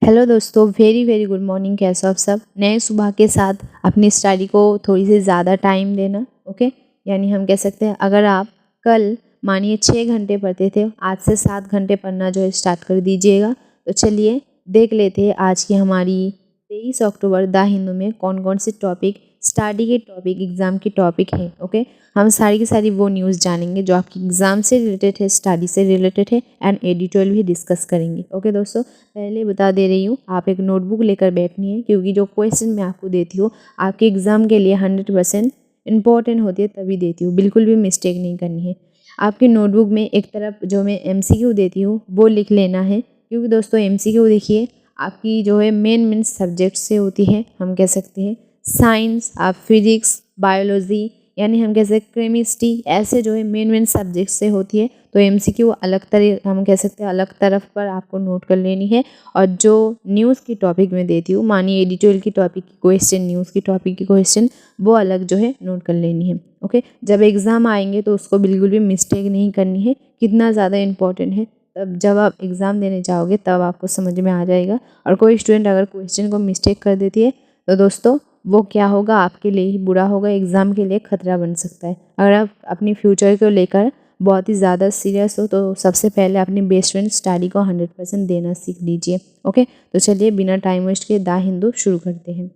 Hello दोस्तों, very very good morning. कैसे हो आप सब? नए सुबह के साथ अपनी स्टडी को थोड़ी सी ज़्यादा टाइम देना। ओके, यानी हम कह सकते हैं अगर आप कल मानिए 6 घंटे पढ़ते थे, आज से 7 घंटे पढ़ना जो है स्टार्ट कर दीजिएगा। तो चलिए देख लेते हैं आज की हमारी 23 अक्टूबर द हिंदू में कौन कौन से टॉपिक, स्टडी के टॉपिक, एग्ज़ाम के टॉपिक हैं। ओके, हम सारी की सारी वो न्यूज़ जानेंगे जो आपकी एग्ज़ाम से रिलेटेड है, स्टडी से रिलेटेड है, एंड एडिटोरियल भी डिस्कस करेंगे। ओके दोस्तों, पहले बता दे रही हूँ, आप एक नोटबुक लेकर बैठनी है, क्योंकि जो क्वेश्चन मैं आपको देती हूँ आपके एग्ज़ाम के लिए 100% इम्पॉर्टेंट होती है, तभी देती हूँ, बिल्कुल भी मिस्टेक नहीं करनी है। आपकी नोटबुक में एक तरफ जो मैं MCQ देती हूँ वो लिख लेना है, क्योंकि दोस्तों MCQ देखिए आपकी जो है मेन सब्जेक्ट से होती है। हम कह सकते हैं साइंस, आप फिजिक्स, बायोलॉजी, यानी हम कह सकते हैं केमिस्ट्री, ऐसे जो है मेन सब्जेक्ट से होती है। तो MCQ अलग तरह, हम कह सकते हैं अलग तरफ पर आपको नोट कर लेनी है। और जो न्यूज़ की टॉपिक में देती हूँ, मानिए एडिटोरियल की टॉपिक की क्वेश्चन, न्यूज़ की टॉपिक की क्वेश्चन, वो अलग जो है नोट कर लेनी है। ओके, जब एग्ज़ाम आएंगे तो उसको बिल्कुल भी मिस्टेक नहीं करनी है, कितना ज़्यादा इंपॉर्टेंट है। तब जब आप एग्ज़ाम देने जाओगे तब आपको समझ में आ जाएगा। और कोई स्टूडेंट अगर क्वेश्चन को मिस्टेक कर देती है तो दोस्तों वो क्या होगा, आपके लिए ही बुरा होगा, एग्ज़ाम के लिए खतरा बन सकता है। अगर आप अपनी फ्यूचर को लेकर बहुत ही ज़्यादा सीरियस हो तो सबसे पहले अपनी बेस्ट फ्रेंड स्टडी को 100% देना सीख लीजिए। ओके, तो चलिए बिना टाइम वेस्ट के द हिंदू शुरू करते हैं।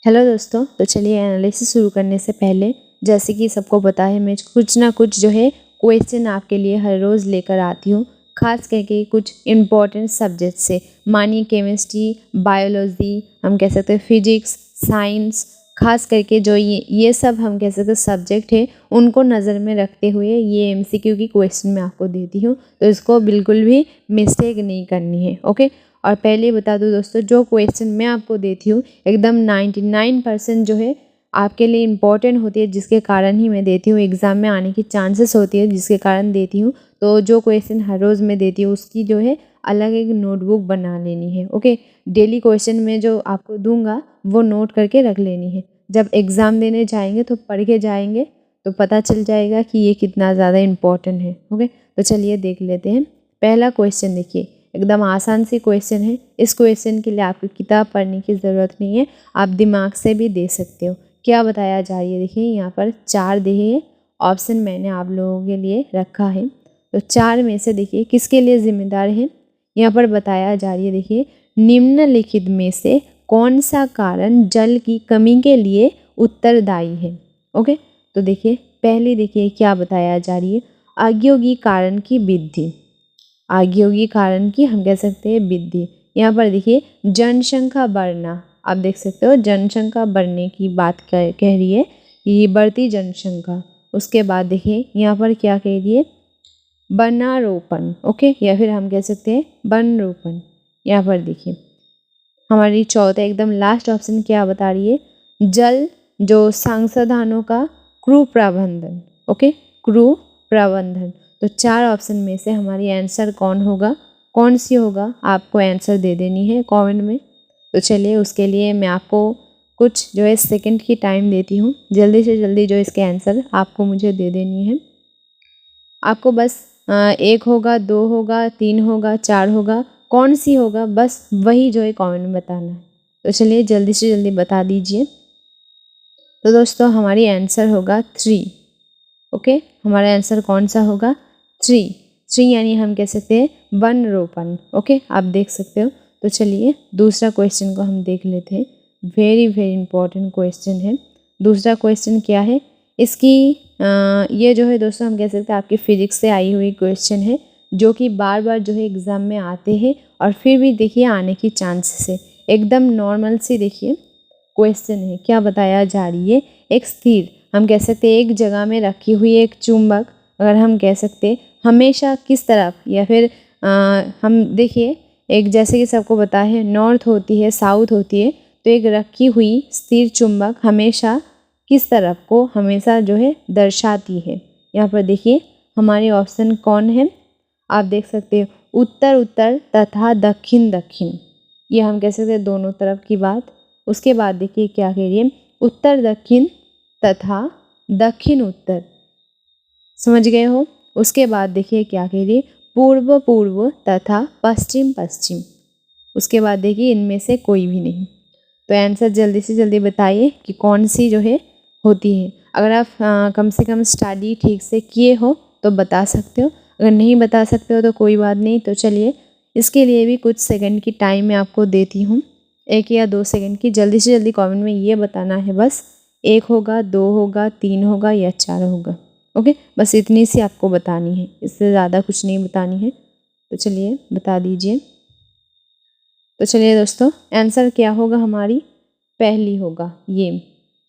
हेलो दोस्तों, तो चलिए एनालिसिस शुरू करने से पहले, जैसे कि सबको पता है, मैं कुछ ना कुछ जो है क्वेश्चन आपके लिए हर रोज़ लेकर आती हूँ, खास करके कुछ इम्पॉर्टेंट सब्जेक्ट से। मानिए केमिस्ट्री, बायोलॉजी, हम कह सकते हैं फिजिक्स, साइंस, खास करके जो ये सब हम कह सकते हैं सब्जेक्ट है, उनको नज़र में रखते हुए ये MCQ की क्वेश्चन मैं आपको देती हूँ। तो इसको बिल्कुल भी मिस्टेक नहीं करनी है। ओके, और पहले बता दूं दोस्तों, जो क्वेश्चन मैं आपको देती हूँ एकदम 99% जो है आपके लिए इम्पॉर्टेंट होती है, जिसके कारण ही मैं देती हूँ, एग्ज़ाम में आने की चांसेस होती है जिसके कारण देती हूँ। तो जो क्वेश्चन हर रोज़ मैं देती हूँ उसकी जो है अलग एक नोटबुक बना लेनी है। ओके, डेली क्वेश्चन में जो आपको दूंगा वो नोट करके रख लेनी है। जब एग्ज़ाम देने जाएंगे तो पढ़ के जाएंगे तो पता चल जाएगा कि ये कितना ज़्यादा इम्पोर्टेंट है। ओके, तो चलिए देख लेते हैं। पहला क्वेश्चन देखिए, एकदम आसान सी क्वेश्चन है। इस क्वेश्चन के लिए आपको किताब पढ़ने की ज़रूरत नहीं है, आप दिमाग से भी दे सकते हो। क्या बताया जा रही है, देखिए यहाँ पर 4 दिए ऑप्शन मैंने आप लोगों के लिए रखा है। तो 4 में से देखिए किसके लिए जिम्मेदार है, यहाँ पर बताया जा रही है। देखिए, निम्नलिखित में से कौन सा कारण जल की कमी के लिए उत्तरदायी है। ओके, तो देखिए पहले देखिए क्या बताया जा रही है, औद्योगिक कारण की वृद्धि, औद्योगिक कारण की हम कह सकते हैं वृद्धि। यहाँ पर देखिए जनसंख्या बढ़ना, आप देख सकते हो जनसंख्या बढ़ने की बात कह रही है, ये बढ़ती जनसंख्या। उसके बाद देखिए यहाँ पर क्या कह रही है, वनारोपण। ओके, या फिर हम कह सकते हैं वन रोपण। यहाँ पर देखिए हमारी चौथा एकदम लास्ट ऑप्शन क्या बता रही है, जल जो संसाधनों का कुप्रबंधन। ओके, कुप्रबंधन। तो 4 ऑप्शन में से हमारी आंसर कौन होगा, कौन सी होगा, आपको आंसर दे देनी है कमेंट में। तो चलिए उसके लिए मैं आपको कुछ जो है सेकंड की टाइम देती हूँ, जल्दी से जल्दी जो इसके आंसर आपको मुझे दे देनी है। आपको बस 1 होगा, 2 होगा, 3 होगा, 4 होगा, कौन सी होगा, बस वही जो है कमेंट में बताना है। तो चलिए जल्दी से जल्दी बता दीजिए। तो दोस्तों हमारी आंसर होगा 3। ओके, हमारा आंसर कौन सा होगा, 3 यानी हम कह सकते हैं वन रोपण। ओके, आप देख सकते हो। तो चलिए दूसरा क्वेश्चन को हम देख लेते हैं, वेरी वेरी इंपॉर्टेंट क्वेश्चन है। दूसरा क्वेश्चन क्या है इसकी, ये जो है दोस्तों हम कह सकते हैं आपकी फिजिक्स से आई हुई क्वेश्चन है, जो कि बार बार जो है एग्ज़ाम में आते हैं और फिर भी देखिए आने की चांसेस है। एकदम नॉर्मल सी देखिए क्वेश्चन है, क्या बताया जा रही है, एक स्थिर, हम कह सकते हैं एक जगह में रखी हुई एक चुंबक, अगर हम कह सकते हमेशा किस तरफ, या फिर हम देखिए एक, जैसे कि सबको पता है नॉर्थ होती है, साउथ होती है, तो एक रखी हुई स्थिर चुंबक हमेशा किस तरफ को हमेशा जो है दर्शाती है। यहाँ पर देखिए हमारे ऑप्शन कौन है, आप देख सकते हैं उत्तर उत्तर तथा दक्षिण दक्षिण, ये हम कह सकते हैं दोनों तरफ की बात। उसके बाद देखिए क्या कह रही है, उत्तर दक्षिण तथा दक्षिण उत्तर, समझ गए हो। उसके बाद देखिए क्या कह रही है, पूर्व पूर्व तथा पश्चिम पश्चिम। उसके बाद देखिए इनमें से कोई भी नहीं। तो आंसर जल्दी से जल्दी बताइए कि कौन सी जो है होती है। अगर आप कम से कम स्टडी ठीक से किए हो तो बता सकते हो, अगर नहीं बता सकते हो तो कोई बात नहीं। तो चलिए इसके लिए भी कुछ सेकंड की टाइम मैं आपको देती हूँ, 1 या 2 सेकंड की। जल्दी से जल्दी कमेंट में ये बताना है बस 1 होगा, 2 होगा, 3 होगा या 4 होगा। ओके, बस इतनी सी आपको बतानी है, इससे ज़्यादा कुछ नहीं बतानी है। तो चलिए बता दीजिए। तो चलिए दोस्तों आंसर क्या होगा, हमारी पहली होगा ये,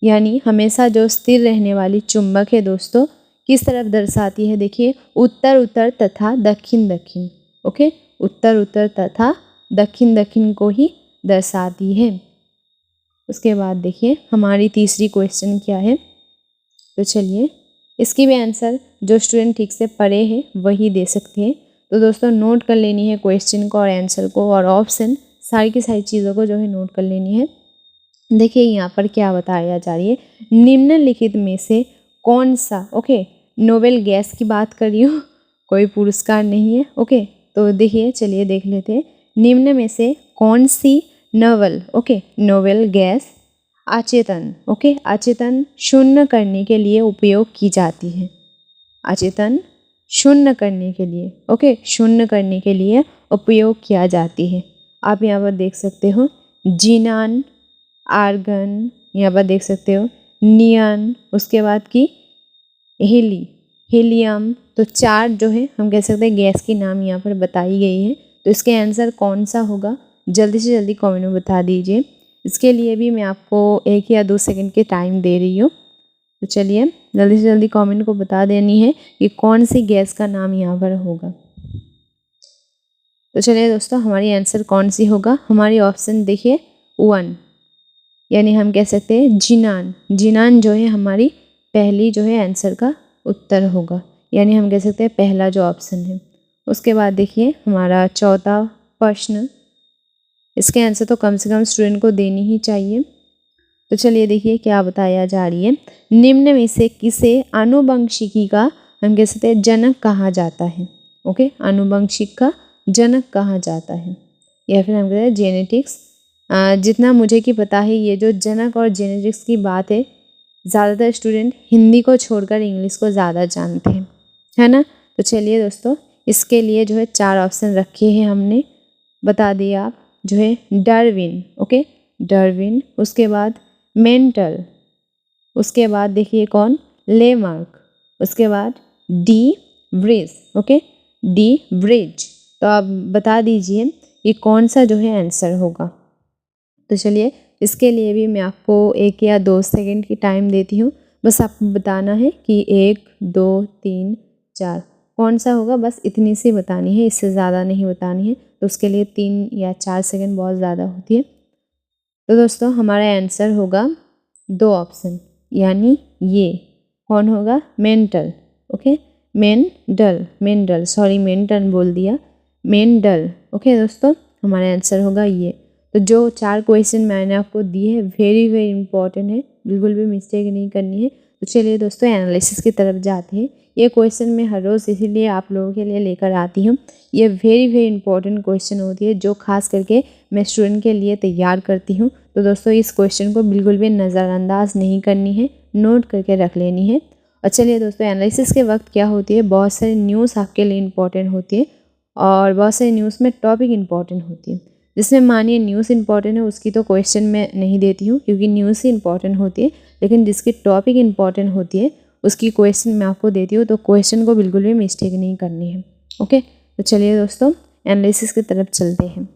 यानी हमेशा जो स्थिर रहने वाली चुंबक है दोस्तों किस तरफ दर्शाती है, देखिए उत्तर उत्तर तथा दक्षिण दक्षिण। ओके, उत्तर उत्तर तथा दक्षिण दक्षिण को ही दर्शाती है। उसके बाद देखिए हमारी तीसरी क्वेश्चन क्या है। तो चलिए इसकी भी आंसर जो स्टूडेंट ठीक से पढ़े हैं वही दे सकते हैं। तो दोस्तों नोट कर लेनी है क्वेश्चन को और आंसर को और ऑप्शन, सारी की सारी चीज़ों को जो है नोट कर लेनी है। देखिए यहाँ पर क्या बताया जा रही है, निम्नलिखित में से कौन सा, ओके नोबेल गैस की बात कर रही हूँ, कोई पुरस्कार नहीं है। ओके, तो देखिए चलिए देख लेते हैं, निम्न में से कौन सी नोबेल, ओके नोबेल गैस अचेतन, ओके अचेतन शून्य करने के लिए उपयोग की जाती है। अचेतन शून्य करने के लिए, ओके शून्य करने के लिए उपयोग किया जाती है। आप यहाँ पर देख सकते हो जीनान, आर्गन, यहाँ पर देख सकते हो नियन, उसके बाद की हीलियम। तो 4 जो है हम कह सकते हैं गैस की नाम यहाँ पर बताई गई है। तो इसके आंसर कौन सा होगा जल्दी से जल्दी कमेंट में बता दीजिए। इसके लिए भी मैं आपको 1 या 2 सेकंड के टाइम दे रही हूँ। तो चलिए जल्दी से जल्दी कमेंट को बता देनी है कि कौन सी गैस का नाम यहाँ पर होगा। तो चलिए दोस्तों हमारी आंसर कौन सी होगा, हमारी ऑप्शन देखिए 1, यानी हम कह सकते हैं जिनान। जिनान जो है हमारी पहली जो है आंसर का उत्तर होगा, यानी हम कह सकते हैं पहला जो ऑप्शन है। उसके बाद देखिए हमारा चौथा प्रश्न, इसके आंसर तो कम से कम स्टूडेंट को देनी ही चाहिए। तो चलिए देखिए क्या बताया जा रही है, निम्न में से किसे आनुवंशिकी का हम कह सकते हैं जनक कहा जाता है। ओके, आनुवंशिक का जनक कहा जाता है, या फिर हम कहते हैं जेनेटिक्स। जितना मुझे कि पता है ये जो जनक और जेनेटिक्स की बात है ज़्यादातर स्टूडेंट हिंदी को छोड़कर इंग्लिश को ज़्यादा जानते हैं, है ना। तो चलिए दोस्तों इसके लिए जो है 4 ऑप्शन रखे हैं हमने, बता दिए आप, जो है डार्विन, ओके डार्विन, उसके बाद मेंटल, उसके बाद देखिए कौन लेमार्क, उसके बाद D bridge, okay D bridge. तो आप बता दीजिए ये कौन सा जो है आंसर होगा। तो चलिए इसके लिए भी मैं आपको 1 या 2 सेकंड की टाइम देती हूँ, बस आपको बताना है कि 1, 2, 3, 4 कौन सा होगा, बस इतनी सी बतानी है, इससे ज़्यादा नहीं बतानी है। तो उसके लिए 3 या 4 सेकंड बहुत ज़्यादा होती है। तो दोस्तों हमारा आंसर होगा 2 ऑप्शन, यानी ये कौन होगा mental, okay Mendel, sorry mental बोल दिया, मेंडल। ओके दोस्तों हमारा आंसर होगा ये। तो जो 4 क्वेश्चन मैंने आपको दिए हैं वेरी वेरी इंपॉर्टेंट है, बिल्कुल भी मिस्टेक नहीं करनी है। तो चलिए दोस्तों एनालिसिस की तरफ जाते हैं। ये क्वेश्चन मैं हर रोज़ इसीलिए आप लोगों के लिए लेकर आती हूँ। ये वेरी वेरी इंपॉर्टेंट क्वेश्चन होती है जो खास करके मैं स्टूडेंट के लिए तैयार करती हूँ। तो दोस्तों इस क्वेश्चन को बिल्कुल भी नज़रअंदाज नहीं करनी है, नोट करके रख लेनी है। और चलिए दोस्तों एनालिसिस के वक्त क्या होती है, बहुत सारी न्यूज़ आपके लिए इंपॉर्टेंट होती है और बहुत सारी न्यूज़ में टॉपिक इंपॉर्टेंट होती है। जिसमें मानिए न्यूज़ इंपॉर्टेंट है उसकी तो क्वेश्चन मैं नहीं देती हूँ क्योंकि न्यूज़ ही इंपॉर्टेंट होती है, लेकिन जिसकी टॉपिक इंपॉर्टेंट होती है उसकी क्वेश्चन मैं आपको देती हूँ। तो क्वेश्चन को बिल्कुल भी मिस्टेक नहीं करनी है। ओके, तो चलिए दोस्तों एनालिसिस की तरफ चलते हैं।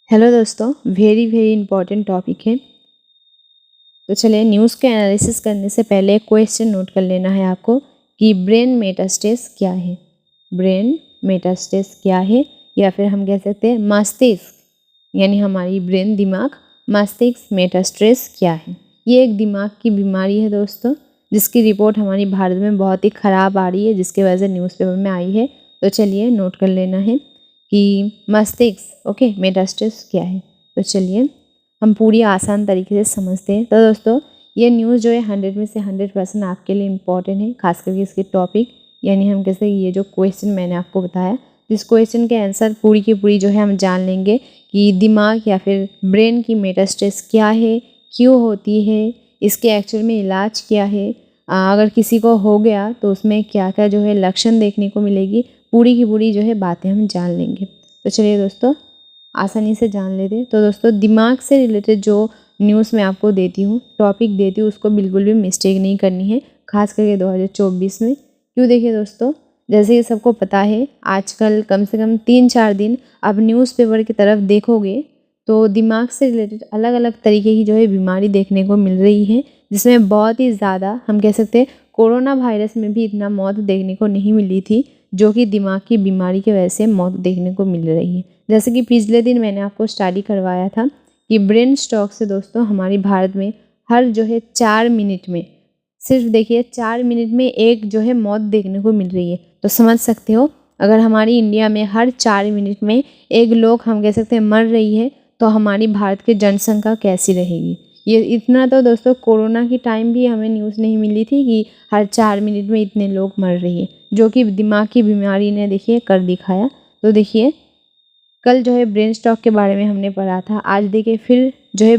हेलो दोस्तों, वेरी वेरी इंपॉर्टेंट टॉपिक है। तो चलिए न्यूज़ के एनालिसिस करने से पहले क्वेश्चन नोट कर लेना है आपको कि ब्रेन मेटास्टेस क्या है। ब्रेन मेटास्टेस क्या है, या फिर हम कह सकते हैं मस्तिष्क, यानी हमारी ब्रेन दिमाग, मस्तिष्क मेटास्टेस क्या है। ये एक दिमाग की बीमारी है दोस्तों, जिसकी रिपोर्ट हमारी भारत में बहुत ही ख़राब आ रही है, जिसकी वजह से न्यूज़पेपर में आई है। तो चलिए नोट कर लेना है कि मस्तिष्क, ओके मेटास्टेस क्या है। तो चलिए हम पूरी आसान तरीके से समझते हैं। तो दोस्तों ये न्यूज़ जो है 100 में से 100% आपके लिए इम्पॉर्टेंट है, खास करके इसके टॉपिक, यानी हम कैसे ये जो क्वेश्चन मैंने आपको बताया, जिस क्वेश्चन के आंसर पूरी की पूरी जो है हम जान लेंगे कि दिमाग या फिर ब्रेन की मेटास्टेस क्या है, क्यों होती है, इसके एक्चुअल में इलाज क्या है, अगर किसी को हो गया तो उसमें क्या क्या जो है लक्षण देखने को मिलेगी, पूरी की पूरी जो है बातें हम जान लेंगे। तो चलिए दोस्तों आसानी से जान लेते हैं। तो दोस्तों दिमाग से रिलेटेड जो न्यूज़ मैं आपको देती हूँ, टॉपिक देती हूँ, उसको बिल्कुल भी मिस्टेक नहीं करनी है, खास करके 2024 में। क्यों, देखिए दोस्तों, जैसे कि सबको पता है आजकल कम से कम 3-4 दिन आप न्यूज़पेपर की तरफ देखोगे तो दिमाग से रिलेटेड अलग अलग तरीके की जो है बीमारी देखने को मिल रही है, जिसमें बहुत ही ज़्यादा हम कह सकते हैं कोरोना वायरस में भी इतना मौत देखने को नहीं मिली थी, जो कि दिमाग की बीमारी की वजह से मौत देखने को मिल रही है। जैसे कि पिछले दिन मैंने आपको स्टडी करवाया था कि ब्रेन स्ट्रोक से दोस्तों हमारी भारत में हर जो है 4 मिनट में, सिर्फ देखिए 4 मिनट में एक जो है मौत देखने को मिल रही है। तो समझ सकते हो अगर हमारी इंडिया में हर 4 मिनट में एक लोग हम कह सकते हैं मर रही है, तो हमारी भारत की जनसंख्या कैसी रहेगी। ये इतना तो दोस्तों कोरोना की टाइम भी हमें न्यूज़ नहीं मिली थी कि हर 4 मिनट में इतने लोग मर रही है, जो कि दिमाग की बीमारी ने देखिए कर दिखाया। तो देखिए कल जो है ब्रेन स्ट्रोक के बारे में हमने पढ़ा था, आज देखिए फिर जो है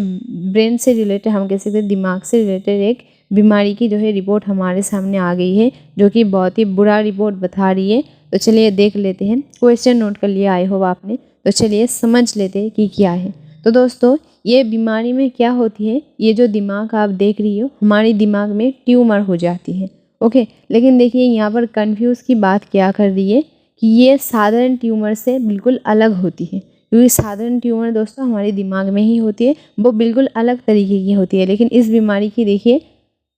ब्रेन से रिलेटेड हम कह सकते हैं दिमाग से रिलेटेड एक बीमारी की जो है रिपोर्ट हमारे सामने आ गई है, जो कि बहुत ही बुरा रिपोर्ट बता रही है। तो चलिए देख लेते हैं, क्वेश्चन नोट कर लिया आई हो आपने, तो चलिए समझ लेते हैं कि क्या है। तो दोस्तों ये बीमारी में क्या होती है, ये जो दिमाग आप देख रही हो हमारी दिमाग में ट्यूमर हो जाती है। ओके, लेकिन देखिए यहाँ पर कन्फ्यूज़ की बात क्या कर रही है कि ये साधारण ट्यूमर से बिल्कुल अलग होती है, क्योंकि साधारण ट्यूमर दोस्तों हमारे दिमाग में ही होती है, वो बिल्कुल अलग तरीके की होती है। लेकिन इस बीमारी की देखिए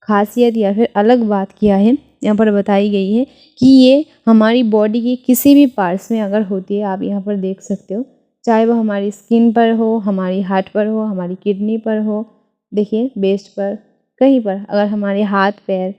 खासियत या फिर अलग बात क्या है, यहाँ पर बताई गई है कि ये हमारी बॉडी के किसी भी पार्ट्स में अगर होती है, आप यहाँ पर देख सकते हो, चाहे वो हमारी स्किन पर हो, हमारी हार्ट पर हो, हमारी किडनी पर हो, देखिए बेस्ट पर, कहीं पर अगर हमारे हाथ पैर,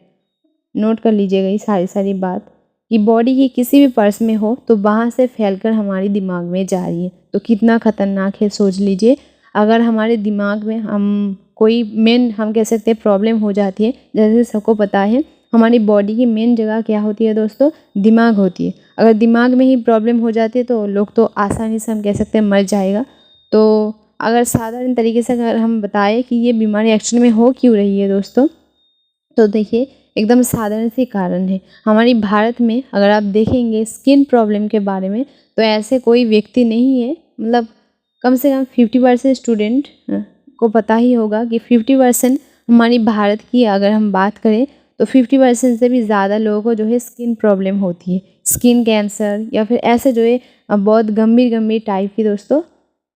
नोट कर लीजिएगा ये सारी बात कि बॉडी के किसी भी पर्स में हो तो वहाँ से फैलकर हमारी दिमाग में जा रही है। तो कितना खतरनाक है सोच लीजिए, अगर हमारे दिमाग में हम कोई मेन हम कह सकते हैं प्रॉब्लम हो जाती है, जैसे सबको पता है हमारी बॉडी की मेन जगह क्या होती है दोस्तों, दिमाग होती है। अगर दिमाग में ही प्रॉब्लम हो जाती है तो लोग तो आसानी से हम कह सकते हैं मर जाएगा। तो अगर साधारण तरीके से अगर हम बताएं कि ये बीमारी एक्चुअली में हो क्यों रही है दोस्तों, तो देखिए एकदम साधारण सी कारण है। हमारी भारत में अगर आप देखेंगे स्किन प्रॉब्लम के बारे में, तो ऐसे कोई व्यक्ति नहीं है, मतलब कम से कम 50% स्टूडेंट को पता ही होगा कि 50% हमारी भारत की अगर हम बात करें तो 50% से भी ज़्यादा लोगों को जो है स्किन प्रॉब्लम होती है, स्किन कैंसर या फिर ऐसे जो है बहुत गंभीर टाइप की दोस्तों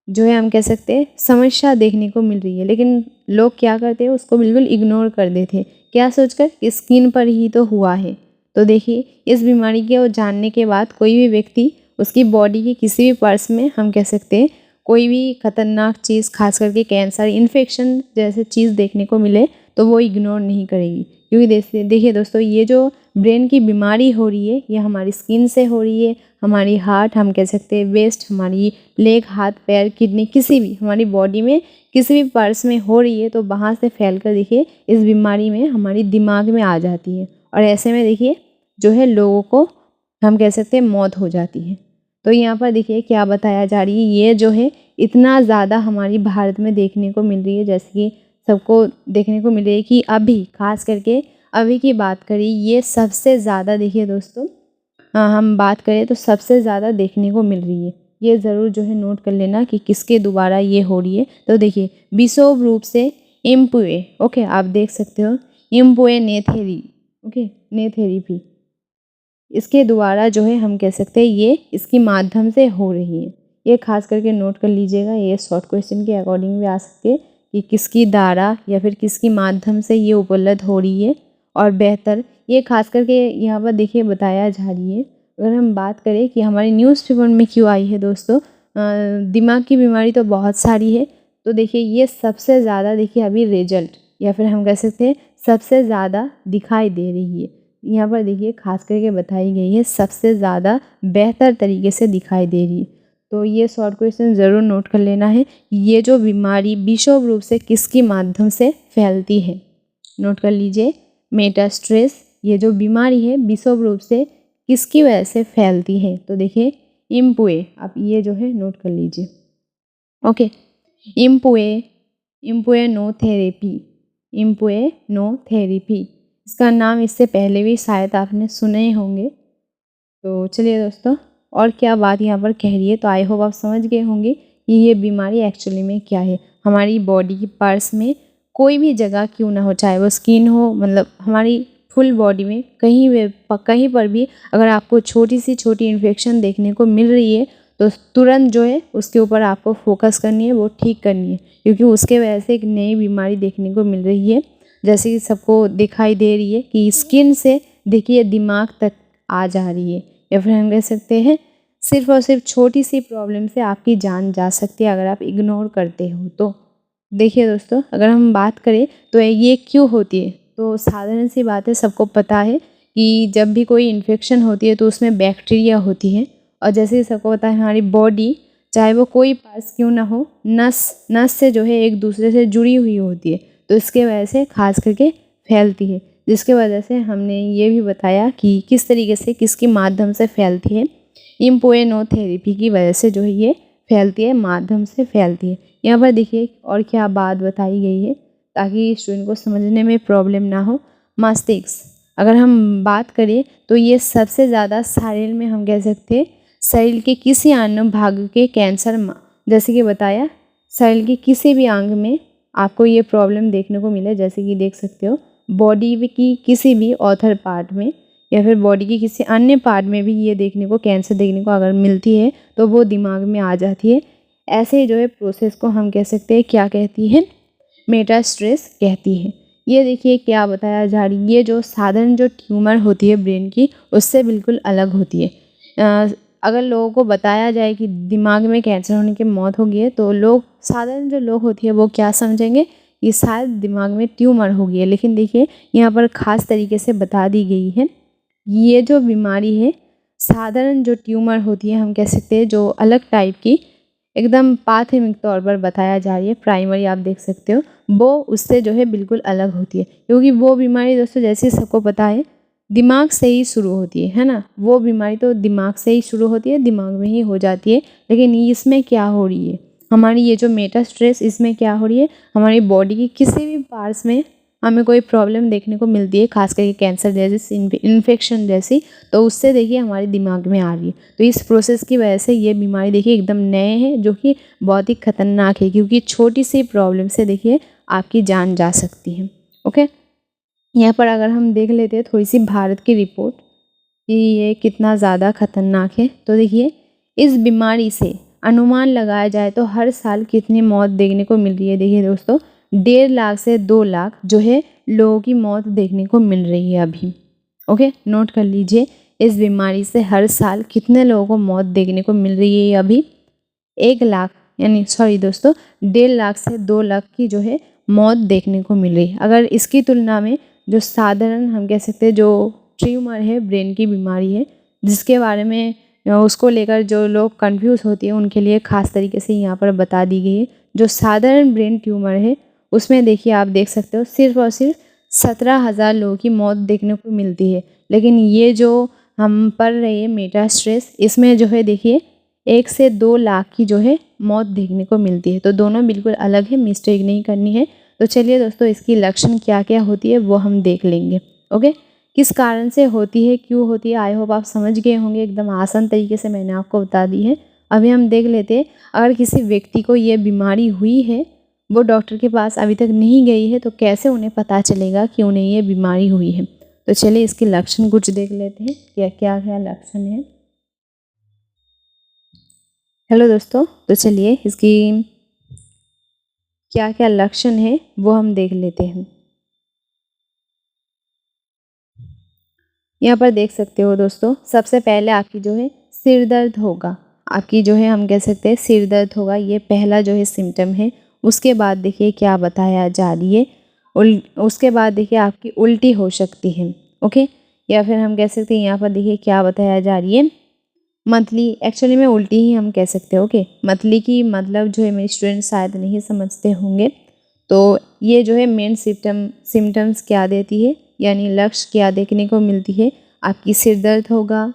जो है हम कह सकते हैं समस्या देखने को मिल रही है। लेकिन लोग क्या करते हैं, उसको बिल्कुल इग्नोर कर देते हैं, क्या सोचकर कि स्किन पर ही तो हुआ है। तो देखिए इस बीमारी के जानने के बाद कोई भी व्यक्ति उसकी बॉडी के किसी भी पार्ट्स में हम कह सकते हैं कोई भी खतरनाक चीज़, खास करके कैंसर, इन्फेक्शन जैसे चीज़ देखने को मिले तो वो इग्नोर नहीं करेगी। क्योंकि देखिए दोस्तों ये जो ब्रेन की बीमारी हो रही है ये हमारी स्किन से हो रही है, हमारी हार्ट हम कह सकते हैं वेस्ट, हमारी लेग, हाथ पैर, किडनी, किसी भी हमारी बॉडी में किसी भी पार्ट्स में हो रही है तो वहाँ से फैल कर देखिए इस बीमारी में हमारी दिमाग में आ जाती है, और ऐसे में देखिए जो है लोगों को हम कह सकते हैं मौत हो जाती है। तो यहाँ पर देखिए क्या बताया जा रही है, ये जो है इतना ज़्यादा हमारी भारत में देखने को मिल रही है, जैसे कि सबको देखने को मिल रही है कि अभी खास करके अभी की बात करें ये सबसे ज़्यादा देखिए दोस्तों हम बात करें तो सबसे ज़्यादा देखने को मिल रही है। ये ज़रूर जो है नोट कर लेना कि किसके द्वारा ये हो रही है। तो देखिए विशुभ रूप से इम्पुए, ओके आप देख सकते हो इम्पुए नेथेरी, ओके नेथेरेपी, इसके द्वारा जो है हम कह सकते हैं ये इसकी माध्यम से हो रही है। ये खास करके नोट कर लीजिएगा, ये शॉर्ट क्वेश्चन के अकॉर्डिंग भी आ सकते हैं कि किसकी द्वारा या फिर किसकी माध्यम से ये उपलब्ध हो रही है और बेहतर, ये खास करके यहाँ पर देखिए बताया जा रही है। अगर हम बात करें कि हमारी न्यूज़पेपर में क्यों आई है दोस्तों, दिमाग की बीमारी तो बहुत सारी है, तो देखिए ये सबसे ज़्यादा देखिए अभी रिजल्ट या फिर हम कह सकते हैं सबसे ज़्यादा दिखाई दे रही है। यहाँ पर देखिए खास करके बताई गई है सबसे ज़्यादा बेहतर तरीके से दिखाई दे रही है। तो ये शॉर्ट क्वेश्चन ज़रूर नोट कर लेना है, ये जो बीमारी विशुभ रूप से किसके माध्यम से फैलती है, नोट कर लीजिए मेटास्ट्रेस, ये जो बीमारी है विशुभ रूप से किसकी वजह से फैलती है? तो देखिए इम्पुए, आप ये जो है नोट कर लीजिए। ओके, इम्पुए इम्पुएनोथेरेपी, इम्पुएनोथेरेपी, इसका नाम इससे पहले भी शायद आपने सुने ही होंगे। तो चलिए दोस्तों, और क्या बात यहाँ पर कह रही है, तो आई होप आप समझ गए होंगे कि ये बीमारी एक्चुअली में क्या है। हमारी बॉडी की पार्ट्स में कोई भी जगह क्यों ना हो, चाहे वो स्किन हो, मतलब हमारी फुल बॉडी में कहीं पर भी अगर आपको छोटी से छोटी इन्फेक्शन देखने को मिल रही है तो तुरंत जो है उसके ऊपर आपको फोकस करनी है, वो ठीक करनी है, क्योंकि उसके वजह से एक नई बीमारी देखने को मिल रही है। जैसे कि सबको दिखाई दे रही है कि स्किन से देखिए दिमाग तक आ जा रही है, या फिर हम कह सकते हैं सिर्फ और सिर्फ छोटी सी प्रॉब्लम से आपकी जान जा सकती है अगर आप इग्नोर करते हो तो। देखिए दोस्तों, अगर हम बात करें तो ये क्यों होती है, तो साधारण सी बात है, सबको पता है कि जब भी कोई इन्फेक्शन होती है तो उसमें बैक्टीरिया होती है, और जैसे कि सबको पता है हमारी बॉडी चाहे वो कोई पार्ट्स क्यों ना हो, नस से जो है एक दूसरे से जुड़ी हुई होती है, तो इसके वजह से खास करके फैलती है, जिसके वजह से हमने ये भी बताया कि किस तरीके से किसके माध्यम से फैलती है। इम्पुएनोथेरेपी की वजह से जो है ये फैलती है, माध्यम से फैलती है। यहाँ पर देखिए और क्या बात बताई गई है ताकि स्टूडेंट को समझने में प्रॉब्लम ना हो। मस्तिष्क, अगर हम बात करें तो ये सबसे ज़्यादा शरीर में हम कह सकते हैं शरीर के किसी अन्य भाग के कैंसर, जैसे कि बताया शरीर के किसी भी अंग में आपको ये प्रॉब्लम देखने को मिले, जैसे कि देख सकते हो बॉडी की किसी भी ऑथर पार्ट में या फिर बॉडी की किसी अन्य पार्ट में भी ये देखने को कैंसर देखने को अगर मिलती है तो वो दिमाग में आ जाती है। ऐसे ही जो है प्रोसेस को हम कह सकते हैं क्या कहती है, मेटास्ट्रेस कहती है। ये देखिए क्या बताया जा रही है, ये जो साधारण जो ट्यूमर होती है ब्रेन की उससे बिल्कुल अलग होती है। अगर लोगों को बताया जाए कि दिमाग में कैंसर होने की मौत हो गई है तो लोग, साधारण जो लोग होती है वो क्या समझेंगे कि शायद दिमाग में ट्यूमर हो गई है, लेकिन देखिए यहाँ पर ख़ास तरीके से बता दी गई है ये जो बीमारी है साधारण जो ट्यूमर होती है हम कह सकते हैं जो अलग टाइप की एकदम प्राथमिक तौर पर बताया जा रही है, प्राइमरी आप देख सकते हो, वो उससे जो है बिल्कुल अलग होती है, क्योंकि वो बीमारी दोस्तों जैसे सबको पता है दिमाग से ही शुरू होती है ना, वो बीमारी तो दिमाग से ही शुरू होती है, दिमाग में ही हो जाती है। लेकिन इसमें क्या हो रही है, हमारी ये जो मेटास्ट्रेस, इसमें क्या हो रही है, हमारी बॉडी की किसी भी पार्ट्स में हमें कोई प्रॉब्लम देखने को मिलती है, खास करके कैंसर जैसी इन्फेक्शन जैसी, तो उससे देखिए हमारे दिमाग में आ रही है। तो इस प्रोसेस की वजह से ये बीमारी देखिए एकदम नए है, जो कि बहुत ही खतरनाक है, क्योंकि छोटी सी प्रॉब्लम से देखिए आपकी जान जा सकती है। ओके, यहाँ पर अगर हम देख लेते हैं थोड़ी सी भारत की रिपोर्ट कि ये कितना ज़्यादा खतरनाक है, तो देखिए इस बीमारी से अनुमान लगाया जाए तो हर साल कितनी मौत देखने को मिल रही है। देखिए दोस्तों 1.5 लाख से 2 लाख जो है लोगों की मौत देखने को मिल रही है अभी। ओके, नोट कर लीजिए इस बीमारी से हर साल कितने लोगों को मौत देखने को मिल रही है अभी। 1 लाख यानी सॉरी दोस्तों 1.5 लाख से 2 लाख की जो है मौत देखने को मिल रही है। अगर इसकी तुलना में जो साधारण हम कह सकते हैं जो ट्यूमर है, ब्रेन की बीमारी है, जिसके बारे में उसको लेकर जो लोग कंफ्यूज होती है उनके लिए खास तरीके से यहाँ पर बता दी गई है। जो साधारण ब्रेन ट्यूमर है उसमें देखिए आप देख सकते हो सिर्फ और सिर्फ 17,000 लोगों की मौत देखने को मिलती है। लेकिन ये जो हम पढ़ रहे हैं मेटास्ट्रेस, इसमें जो है देखिए 1 से 2 लाख की जो है मौत देखने को मिलती है। तो दोनों बिल्कुल अलग है, मिस्टेक नहीं करनी है। तो चलिए दोस्तों इसकी लक्षण क्या क्या होती है वो हम देख लेंगे। ओके, किस कारण से होती है, क्यों होती है, आई होप आप समझ गए होंगे, एकदम आसान तरीके से मैंने आपको बता दी है। अभी हम देख लेते हैं अगर किसी व्यक्ति को ये बीमारी हुई है, वो डॉक्टर के पास अभी तक नहीं गई है, तो कैसे उन्हें पता चलेगा कि उन्हें ये बीमारी हुई है। तो चलिए इसके लक्षण कुछ देख लेते हैं, क्या क्या क्या लक्षण है। हेलो दोस्तों, तो चलिए इसकी क्या क्या लक्षण है वो हम देख लेते हैं। यहाँ पर देख सकते हो दोस्तों, सबसे पहले आपकी जो है सिर दर्द होगा, आपकी जो है हम कह सकते हैं सिर दर्द होगा, ये पहला जो है सिम्टम है। उसके बाद देखिए क्या बताया जा रही है, उसके बाद देखिए आपकी उल्टी हो सकती है। ओके, या फिर हम कह सकते हैं यहाँ पर देखिए क्या बताया जा रही है, मंथली, एक्चुअली में उल्टी ही हम कह सकते हैं। ओके, मंथली की मतलब जो है मेरे स्टूडेंट शायद नहीं समझते होंगे, तो ये जो है मेन सिम्टम्स क्या देती है, यानी लक्ष्य क्या देखने को मिलती है, आपकी सिर दर्द होगा,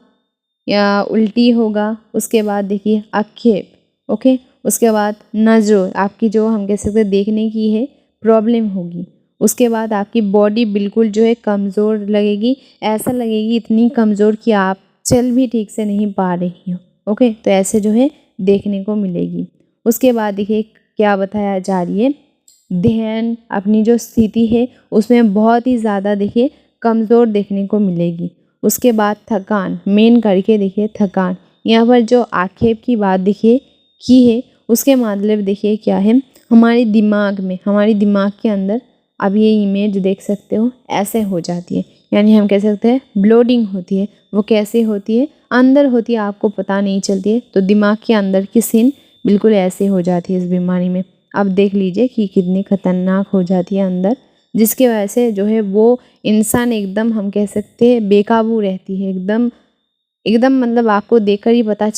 या उल्टी होगा, उसके बाद देखिए आक्षेप, ओके, उसके बाद नज़र, आपकी जो हम कह सकते हैं देखने की है प्रॉब्लम होगी। उसके बाद आपकी बॉडी बिल्कुल जो है कमज़ोर लगेगी, ऐसा लगेगी इतनी कमज़ोर कि आप चल भी ठीक से नहीं पा रही हो, ओके, तो ऐसे जो है देखने को मिलेगी। उसके बाद देखिए क्या बताया जा रही है, ध्यान, अपनी जो स्थिति है उसमें बहुत ही ज़्यादा देखिए कमज़ोर देखने को मिलेगी। उसके बाद थकान, मेन करके देखिए थकान, यहाँ पर जो आक्षेप की बात देखिए की है उसके मतलब देखिए क्या है, हमारे दिमाग में, हमारे दिमाग के अंदर, अब ये इमेज देख सकते हो ऐसे हो जाती है, यानी हम कह सकते हैं ब्लोडिंग होती है। वो कैसे होती है, अंदर होती है, आपको पता नहीं चलती है, तो दिमाग के अंदर की सीन बिल्कुल ऐसे हो जाती है इस बीमारी में। अब देख लीजिए कि कितनी खतरनाक हो जाती है अंदर, जिसकी वजह से जो है वो इंसान एकदम हम कह सकते हैं बेकाबू रहती है, एकदम एकदम मतलब आपको देखकर ही पता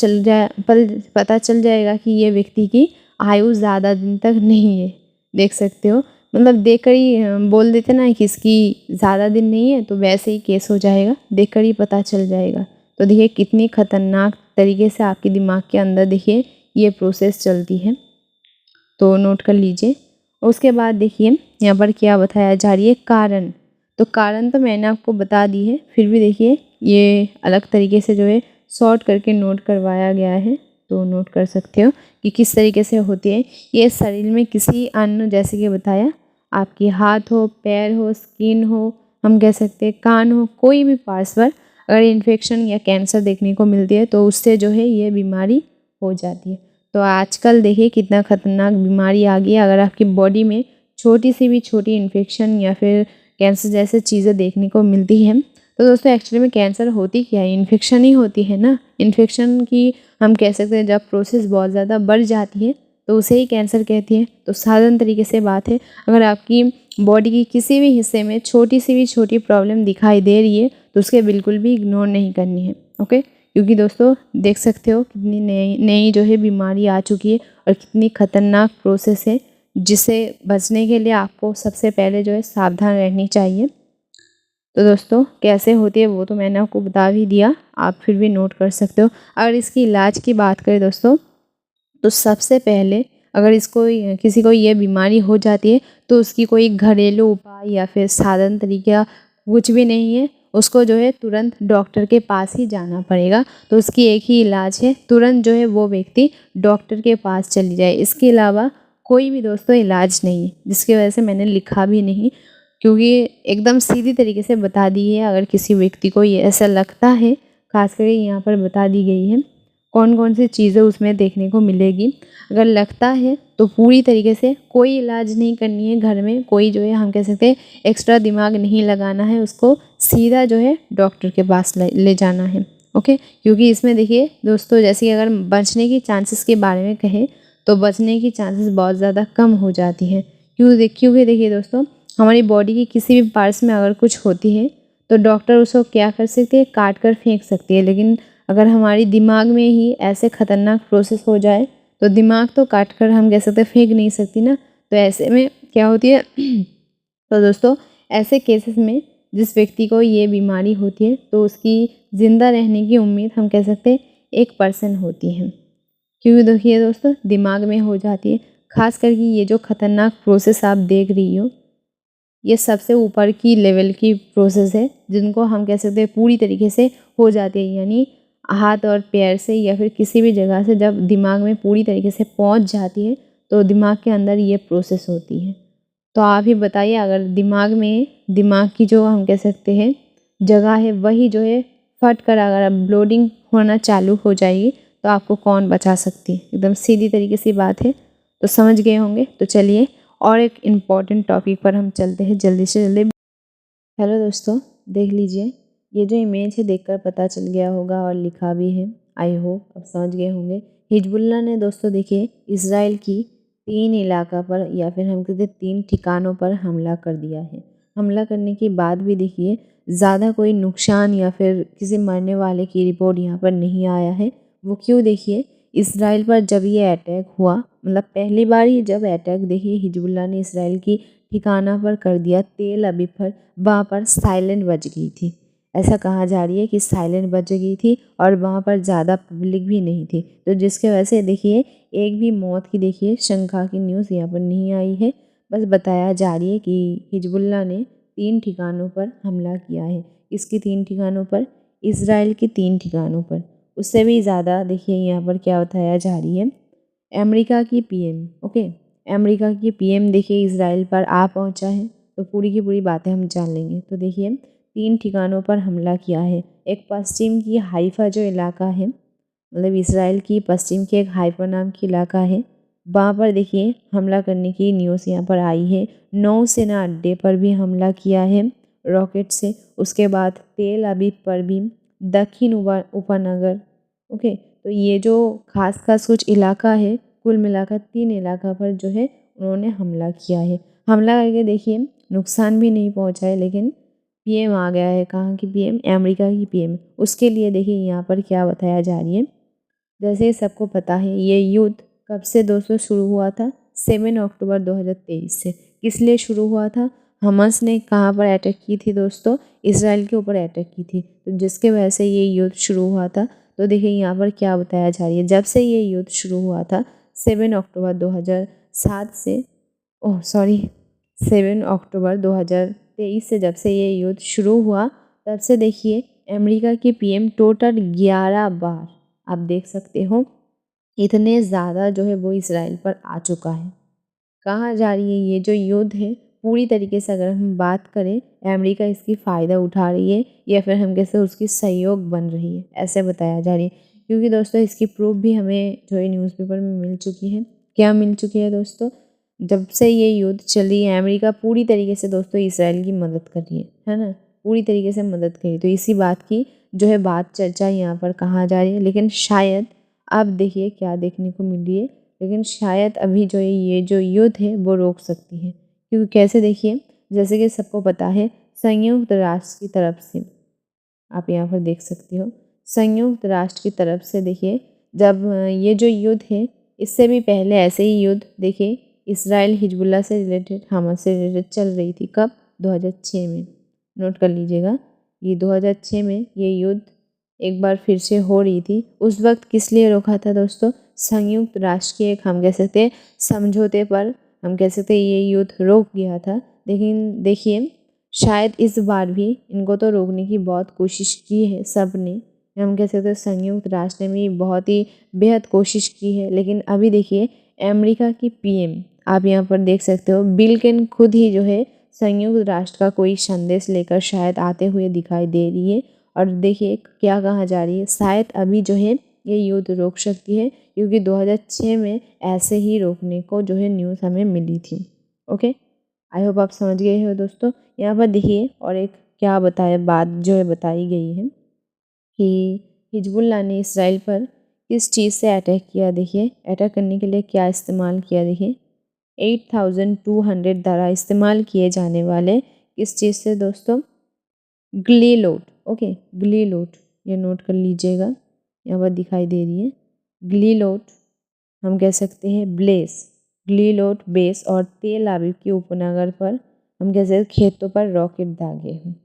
चल जाएगा कि ये व्यक्ति की आयु ज़्यादा दिन तक नहीं है। देख सकते हो, मतलब देखकर ही बोल देते ना कि इसकी ज़्यादा दिन नहीं है, तो वैसे ही केस हो जाएगा, देखकर ही पता चल जाएगा। तो देखिए कितनी खतरनाक तरीके से आपके दिमाग के अंदर देखिए ये प्रोसेस चलती है, तो नोट कर लीजिए। उसके बाद देखिए यहाँ पर क्या बताया जा रही है, कारण। तो कारण तो मैंने आपको बता दी है, फिर भी देखिए ये अलग तरीके से जो है शॉर्ट करके नोट करवाया गया है, तो नोट कर सकते हो कि किस तरीके से होती है ये शरीर में किसी अन्य, जैसे कि बताया आपके हाथ हो, पैर हो, स्किन हो, हम कह सकते हैं कान हो, कोई भी पार्ट्स पर अगर इन्फेक्शन या कैंसर देखने को मिलती है तो उससे जो है ये बीमारी हो जाती है। तो आजकल देखिए कितना खतरनाक बीमारी आ गई है, अगर आपकी बॉडी में छोटी सी भी छोटी इन्फेक्शन या फिर कैंसर जैसे चीज़ें देखने को मिलती हैं, तो दोस्तों एक्चुअली में कैंसर होती क्या है, इन्फेक्शन ही होती है ना। इन्फेक्शन की हम कह सकते हैं जब प्रोसेस बहुत ज़्यादा बढ़ जाती है तो उसे ही कैंसर कहती है। तो साधारण तरीके से बात है, अगर आपकी बॉडी की किसी भी हिस्से में छोटी सी भी छोटी प्रॉब्लम दिखाई दे रही है तो उसके बिल्कुल भी इग्नोर नहीं करनी है, ओके। क्योंकि दोस्तों देख सकते हो कितनी नई नई जो है बीमारी आ चुकी है और कितनी खतरनाक प्रोसेस है, जिसे बचने के लिए आपको सबसे पहले जो है सावधान रहनी चाहिए। तो दोस्तों कैसे होती है वो तो मैंने आपको बता भी दिया, आप फिर भी नोट कर सकते हो। अगर इसकी इलाज की बात करें दोस्तों, तो सबसे पहले अगर इसको किसी को ये बीमारी हो जाती है तो उसकी कोई घरेलू उपाय या फिर साधारण तरीका कुछ भी नहीं है, उसको जो है तुरंत डॉक्टर के पास ही जाना पड़ेगा। तो उसकी एक ही इलाज है, तुरंत जो है वो व्यक्ति डॉक्टर के पास चली जाए, इसके अलावा कोई भी दोस्तों इलाज नहीं है, जिसकी वजह से मैंने लिखा भी नहीं, क्योंकि एकदम सीधी तरीके से बता दी है। अगर किसी व्यक्ति को ये ऐसा लगता है, खास करके यहाँ पर बता दी गई है कौन कौन सी चीज़ें उसमें देखने को मिलेगी। अगर लगता है तो पूरी तरीके से कोई इलाज नहीं करनी है घर में, कोई जो है हम कह सकते हैं एक्स्ट्रा दिमाग नहीं लगाना है, उसको सीधा जो है डॉक्टर के पास ले जाना है, ओके। क्योंकि इसमें देखिए दोस्तों, जैसे कि अगर बचने की चांसेस के बारे में कहें तो बचने की चांसेस बहुत ज़्यादा कम हो जाती है। क्योंकि देखिए दोस्तों, हमारी बॉडी की किसी भी पार्ट्स में अगर कुछ होती है तो डॉक्टर उसको क्या कर सकते हैं, काट कर फेंक सकती है। लेकिन अगर हमारी दिमाग में ही ऐसे खतरनाक प्रोसेस हो जाए तो दिमाग तो काट कर हम कह सकते फेंक नहीं सकती ना। तो ऐसे में क्या होती है तो दोस्तों ऐसे केसेस में जिस व्यक्ति को ये बीमारी होती है तो उसकी ज़िंदा रहने की उम्मीद हम कह सकते 1% होती है। क्योंकि देखिए दोस्तों दिमाग में हो जाती है, खास करके ये जो खतरनाक प्रोसेस आप देख रही हो ये सबसे ऊपर की लेवल की प्रोसेस है, जिनको हम कह सकते हैं पूरी तरीके से हो जाती है, यानी हाथ और पैर से या फिर किसी भी जगह से जब दिमाग में पूरी तरीके से पहुंच जाती है तो दिमाग के अंदर ये प्रोसेस होती है। तो आप ही बताइए, अगर दिमाग की जो हम कह सकते हैं जगह है वही जो है फट कर अगर ब्लोडिंग होना चालू हो जाएगी तो आपको कौन बचा सकती है। एकदम सीधी तरीके से बात है, तो समझ गए होंगे। तो चलिए और एक इम्पॉर्टेंट टॉपिक पर हम चलते हैं जल्दी से जल्दी। हेलो दोस्तों, देख लीजिए ये जो इमेज है देखकर पता चल गया होगा और लिखा भी है, आई होप अब समझ गए होंगे। हिजबुल्लाह ने दोस्तों देखिए इसराइल की 3 इलाका पर या फिर हम कहते 3 ठिकानों पर हमला कर दिया है। हमला करने के बाद भी देखिए ज़्यादा कोई नुकसान या फिर किसी मरने वाले की रिपोर्ट यहाँ पर नहीं आया है। वो क्यों, देखिए इसराइल पर जब ये अटैक हुआ, मतलब पहली बार ही जब अटैक देखिए हिजबुल्लाह ने इसराइल की ठिकाना पर कर दिया, तेल अबीब पर, वहाँ पर साइलेंट बज गई थी। ऐसा कहा जा रही है कि साइलेंट बज गई थी और वहाँ पर ज़्यादा पब्लिक भी नहीं थी, तो जिसके वजह से देखिए एक भी मौत की देखिए शंका की न्यूज़ यहाँ पर नहीं आई है। बस बताया जा रही है कि हिजबुल्लाह ने 3 ठिकानों पर हमला किया है। इसकी 3 ठिकानों पर, इसराइल की 3 ठिकानों पर। उससे भी ज़्यादा देखिए यहाँ पर क्या बताया जा रही है, अमेरिका की पीएम, ओके, अमेरिका की पीएम देखिए इसराइल पर आ पहुंचा है, तो पूरी की पूरी बातें हम जान लेंगे। तो देखिए 3 ठिकानों पर हमला किया है। एक पश्चिम की हाइफा जो इलाका है, मतलब इसराइल की पश्चिम के एक हाइफा नाम की इलाका है, वहाँ पर देखिए हमला करने की न्यूज़ यहाँ पर आई है। नौसेना अड्डे पर भी हमला किया है रॉकेट से। उसके बाद तेल अबीब पर भी, दक्षिण उपनगर, ओके। तो ये जो खास खास कुछ इलाका है, कुल मिलाकर 3 इलाका पर जो है उन्होंने हमला किया है। हमला करके देखिए नुकसान भी नहीं पहुंचा है, लेकिन पीएम आ गया है। कहाँ की पीएम? अमेरिका की पीएम। उसके लिए देखिए यहाँ पर क्या बताया जा रही है, जैसे सबको पता है ये युद्ध कब से दोस्तों शुरू हुआ था? 7 अक्टूबर 2023 से। किस लिए शुरू हुआ था? हमास ने कहाँ पर अटैक की थी दोस्तों? इसराइल के ऊपर अटैक की थी, तो जिसके वजह से ये युद्ध शुरू हुआ था। तो देखिए यहाँ पर क्या बताया जा रही है, जब से ये युद्ध शुरू हुआ था 7 अक्टूबर 2007 से, ओह सॉरी 7 अक्टूबर 2023 से जब से ये युद्ध शुरू हुआ, तब से देखिए अमेरिका की पीएम टोटल 11 बार, आप देख सकते हो इतने ज़्यादा जो है वो इसराइल पर आ चुका है। कहाँ जा रही है ये जो युद्ध है, पूरी तरीके से अगर हम बात करें, अमेरिका इसकी फ़ायदा उठा रही है या फिर हम कैसे उसकी सहयोग बन रही है, ऐसे बताया जा रही है। क्योंकि दोस्तों इसकी प्रूफ भी हमें जो है न्यूज़पेपर में मिल चुकी है। क्या मिल चुकी है दोस्तों? जब से ये युद्ध चल रही है, अमेरिका पूरी तरीके से दोस्तों इसराइल की मदद कर रही है ना, पूरी तरीके से मदद कर रही है। तो इसी बात की जो है बात चर्चा यहाँ पर कहाँ जा रही है, लेकिन शायद अब देखिए क्या देखने को मिल रही है, लेकिन शायद अभी जो है ये जो युद्ध है वो रोक सकती है। क्योंकि कैसे देखिए, जैसे कि सबको पता है संयुक्त राष्ट्र की तरफ से, आप यहाँ पर देख सकते हो संयुक्त राष्ट्र की तरफ से देखिए, जब ये जो युद्ध है, इससे भी पहले ऐसे ही युद्ध देखिए इसराइल हिजबुल्लाह से रिलेटेड, हमास से रिलेटेड चल रही थी। कब? 2006 में। नोट कर लीजिएगा, ये 2006 में ये युद्ध एक बार फिर से हो रही थी। उस वक्त किस लिए रोका था दोस्तों? संयुक्त राष्ट्र के एक हम कह सकते हैं समझौते पर, हम कह सकते हैं ये युद्ध रुक गया था। लेकिन देखिए शायद इस बार भी इनको तो रोकने की बहुत कोशिश की है सब ने, हम कह सकते हैं संयुक्त राष्ट्र ने भी बहुत ही बेहद कोशिश की है। लेकिन अभी देखिए अमेरिका की पीएम, आप यहाँ पर देख सकते हो बिल्किन खुद ही जो है संयुक्त राष्ट्र का कोई संदेश लेकर शायद आते हुए दिखाई दे रही है। और देखिए क्या कहा जा रही है, शायद अभी जो है ये युद्ध रोक सकती है, क्योंकि 2006 में ऐसे ही रोकने को जो है न्यूज़ हमें मिली थी। ओके, आई होप आप समझ गए हो दोस्तों। यहाँ पर देखिए और एक क्या बताया बात जो है बताई गई है कि हिजबुल्लाह ने इसराइल पर किस चीज़ से अटैक किया। देखिए अटैक करने के लिए क्या इस्तेमाल किया, देखिए 8200 द्वारा इस्तेमाल किए जाने वाले किस चीज़ से दोस्तों? ग्लीलोड, ओके, ग्लीलोड, ये नोट कर लीजिएगा, यहाँ पर दिखाई दे रही है ग्लीलोड, हम कह सकते हैं ब्लेस, ग्लीलोड बेस और तेल अवीव के उपनगर पर हम कह सकते हैं खेतों पर रॉकेट दागे हैं।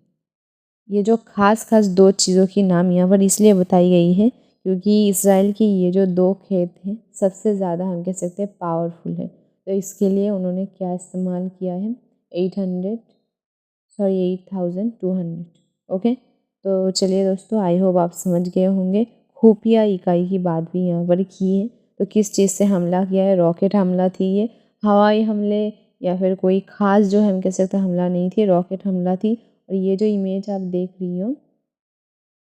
ये जो खास खास 2 चीज़ों की नाम यहाँ पर इसलिए बताई गई है क्योंकि इसराइल की ये जो 2 खेत हैं सबसे ज़्यादा हम कह सकते हैं पावरफुल है। तो इसके लिए उन्होंने क्या इस्तेमाल किया है, 8200, ओके। तो चलिए दोस्तों, आई होप आप समझ गए होंगे। खुफिया इकाई की बात भी यहाँ पर की है। तो किस चीज़ से हमला किया है? रॉकेट हमला थी ये, हवाई हमले या फिर कोई ख़ास जो हम कह सकते हैं हमला नहीं थी, रॉकेट हमला थी। और ये जो इमेज आप देख रही हो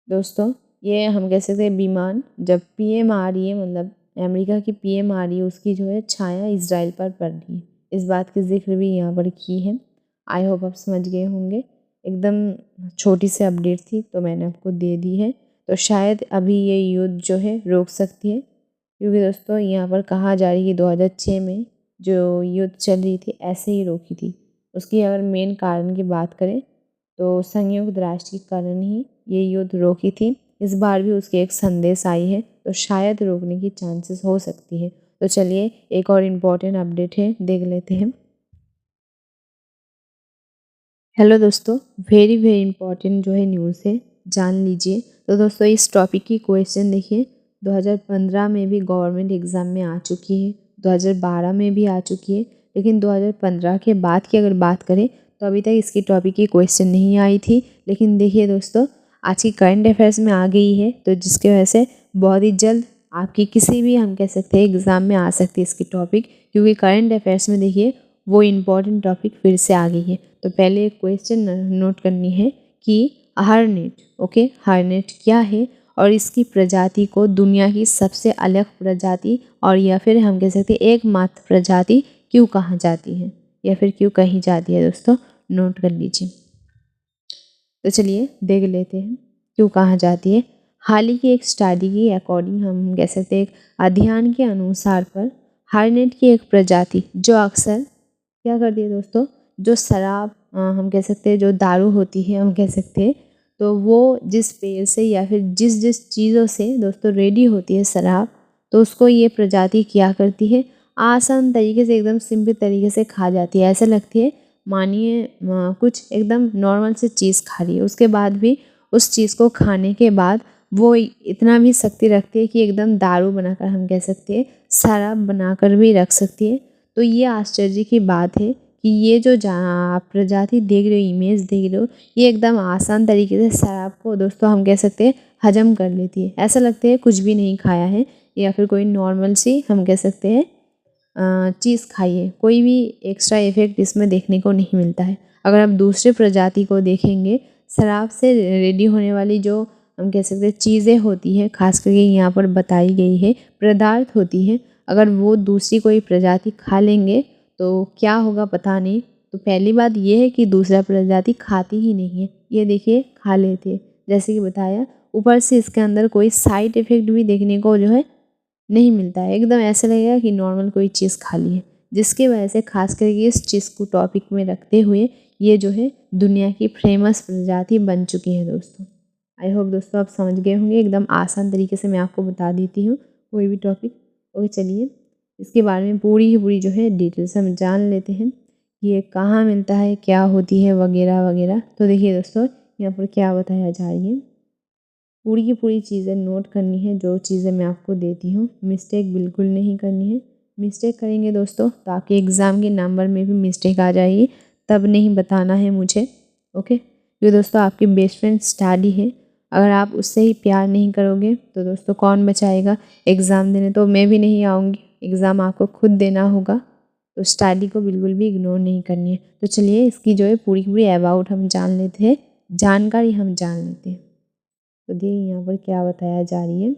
दोस्तों, ये हम कह सकते हैं विमान जब पीएम आ रही है, मतलब अमेरिका की पीएम आ रही है, उसकी जो है छाया इसराइल पर पड़ रही है। इस बात की जिक्र भी यहाँ पर की है। आई होप आप समझ गए होंगे। एकदम छोटी सी अपडेट थी तो मैंने आपको दे दी है। तो शायद अभी ये युद्ध जो है रोक सकती है, क्योंकि दोस्तों यहाँ पर कहा जा रही है कि 2006 में जो युद्ध चल रही थी ऐसे ही रोकी थी। उसकी अगर मेन कारण की बात करें तो संयुक्त राष्ट्र के कारण ही ये युद्ध रोकी थी। इस बार भी उसकी एक संदेश आई है, तो शायद रोकने की चांसेस हो सकती है। तो चलिए एक और इम्पॉर्टेंट अपडेट है, देख लेते हैं। हेलो दोस्तों, वेरी वेरी इंपॉर्टेंट जो है न्यूज़ है, जान लीजिए। तो दोस्तों इस टॉपिक की क्वेश्चन देखिए, 2015 में भी गवर्नमेंट एग्ज़ाम में आ चुकी है, 2012 में भी आ चुकी है, लेकिन 2015 के बाद की अगर बात करें तो अभी तक इसकी टॉपिक की क्वेश्चन नहीं आई थी। लेकिन देखिए दोस्तों, आज की करंट अफेयर्स में आ गई है, तो जिसकी वजह से बहुत ही जल्द आपकी किसी भी हम कह सकते हैं एग्ज़ाम में आ सकती है इसकी टॉपिक, क्योंकि करंट अफेयर्स में देखिए वो इम्पॉर्टेंट टॉपिक फिर से आ गई है। तो पहले एक क्वेश्चन नोट करनी है कि हार्नेट, ओके, हार्नेट क्या है और इसकी प्रजाति को दुनिया की सबसे अलग प्रजाति और या फिर हम कह सकते हैं एकमात्र प्रजाति क्यों कहा जाती है या फिर क्यों कही जाती है दोस्तों, नोट कर लीजिए। तो चलिए देख लेते हैं क्यों कहा जाती है। हाल ही की एक स्टडी की अकॉर्डिंग हम कह सकते हैं एक अध्ययन के अनुसार पर हार्नेट की एक प्रजाति जो अक्सर क्या करती है दोस्तों, जो शराब हम कह सकते हैं जो दारू होती है हम कह सकते हैं, तो वो जिस पेड़ से या फिर जिस जिस चीज़ों से दोस्तों रेडी होती है शराब, तो उसको ये प्रजाति क्या करती है, आसान तरीके से एकदम सिंपल तरीके से खा जाती है। ऐसा लगती है मानिए कुछ एकदम नॉर्मल से चीज़ खा रही है, उसके बाद भी उस चीज़ को खाने के बाद वो इतना भी शक्ति रखती है कि एकदम दारू बनाकर हम कह सकते हैं शराब बनाकर भी रख सकती है। तो ये आश्चर्य की बात है कि ये जो आप प्रजाति देख रहे हो, इमेज देख रहे हो, ये एकदम आसान तरीके से शराब को दोस्तों हम कह सकते हैं हजम कर लेती है। ऐसा लगता है कुछ भी नहीं खाया है या फिर कोई नॉर्मल सी हम कह सकते हैं चीज़ खाइए, कोई भी एक्स्ट्रा इफेक्ट इसमें देखने को नहीं मिलता है। अगर आप दूसरे प्रजाति को देखेंगे, शराब से रेडी होने वाली जो हम कह सकते हैं चीज़ें होती हैं, खास करके यहाँ पर बताई गई है पदार्थ होती है, अगर वो दूसरी कोई प्रजाति खा लेंगे तो क्या होगा पता नहीं। तो पहली बात ये है कि दूसरा प्रजाति खाती ही नहीं है, ये देखिए खा लेते हैं जैसे कि बताया। ऊपर से इसके अंदर कोई साइड इफ़ेक्ट भी देखने को जो है नहीं मिलता है, एकदम ऐसा लगेगा कि नॉर्मल कोई चीज़ खा ली है, जिसकी वजह से खास करके इस चीज़ को टॉपिक में रखते हुए ये जो है दुनिया की फेमस प्रजाति बन चुकी है दोस्तों। आई होप दोस्तों आप समझ गए होंगे, एकदम आसान तरीके से मैं आपको बता देती हूँ कोई भी टॉपिक। ओके चलिए इसके बारे में पूरी की पूरी जो है डिटेल्स हम जान लेते हैं, ये कहाँ मिलता है, क्या होती है वगैरह वगैरह। तो देखिए दोस्तों यहाँ पर क्या बताया जा रही है, पूरी की पूरी चीज़ें नोट करनी है, जो चीज़ें मैं आपको देती हूँ मिस्टेक बिल्कुल नहीं करनी है। मिस्टेक करेंगे दोस्तों तो आपके एग्ज़ाम के नंबर में भी मिस्टेक आ जाएगी, तब नहीं बताना है मुझे। ओके, ये दोस्तों आपकी बेस्ट फ्रेंड स्टडी है, अगर आप उससे ही प्यार नहीं करोगे तो दोस्तों कौन बचाएगा एग्ज़ाम देने, तो मैं भी नहीं आऊँगी, एग्ज़ाम आपको खुद देना होगा। तो स्टडी को बिल्कुल भी इग्नोर नहीं करनी है। तो चलिए इसकी जो है पूरी पूरी अबाउट हम जान लेते हैं, जानकारी हम जान लेते हैं। तो देखिए यहाँ पर क्या बताया जा रही है,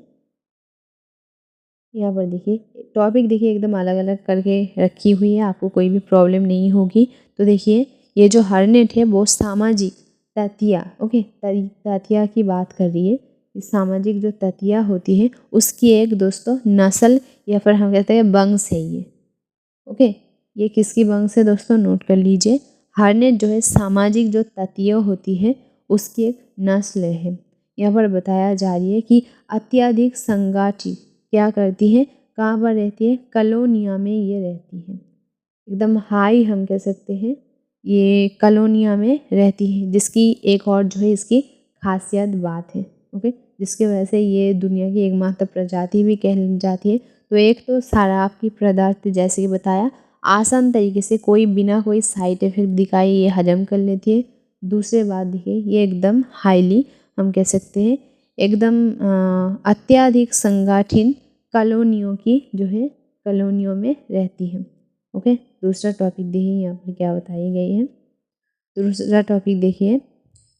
यहाँ पर देखिए टॉपिक देखिए एकदम अलग अलग करके रखी हुई है, आपको कोई भी प्रॉब्लम नहीं होगी। तो देखिए ये जो हर्नेट है वो सामाजिक तथ्य, ओके, तथ्य की बात कर रही है। इस सामाजिक जो तथ्य होती है उसकी एक दोस्तों नस्ल या फिर हम कहते हैं वंश है ये। ओके, ये किसकी वंश है दोस्तों, नोट कर लीजिए। हर्नेट जो है सामाजिक जो तथ्य होती है उसकी एक नस्ल है। यहाँ पर बताया जा रही है कि अत्यधिक संगठित क्या करती है, कहाँ पर रहती है, कॉलोनिया में ये रहती है, एकदम हाई हम कह सकते हैं ये कॉलोनिया में रहती है, जिसकी एक और जो है इसकी खासियत बात है। ओके, जिसकी वजह से ये दुनिया की एकमात्र प्रजाति भी कह जाती है। तो एक तो शराब की पदार्थ जैसे कि बताया आसान तरीके से कोई बिना कोई साइड इफेक्ट दिखाए ये हजम कर लेती है। दूसरी बात देखिए ये एकदम हाईली हम कह सकते हैं एकदम अत्यधिक संगठित कॉलोनियों की जो है कॉलोनियों में रहती है। ओके, दूसरा टॉपिक देखिए यहाँ पर क्या बताई गई है। दूसरा टॉपिक देखिए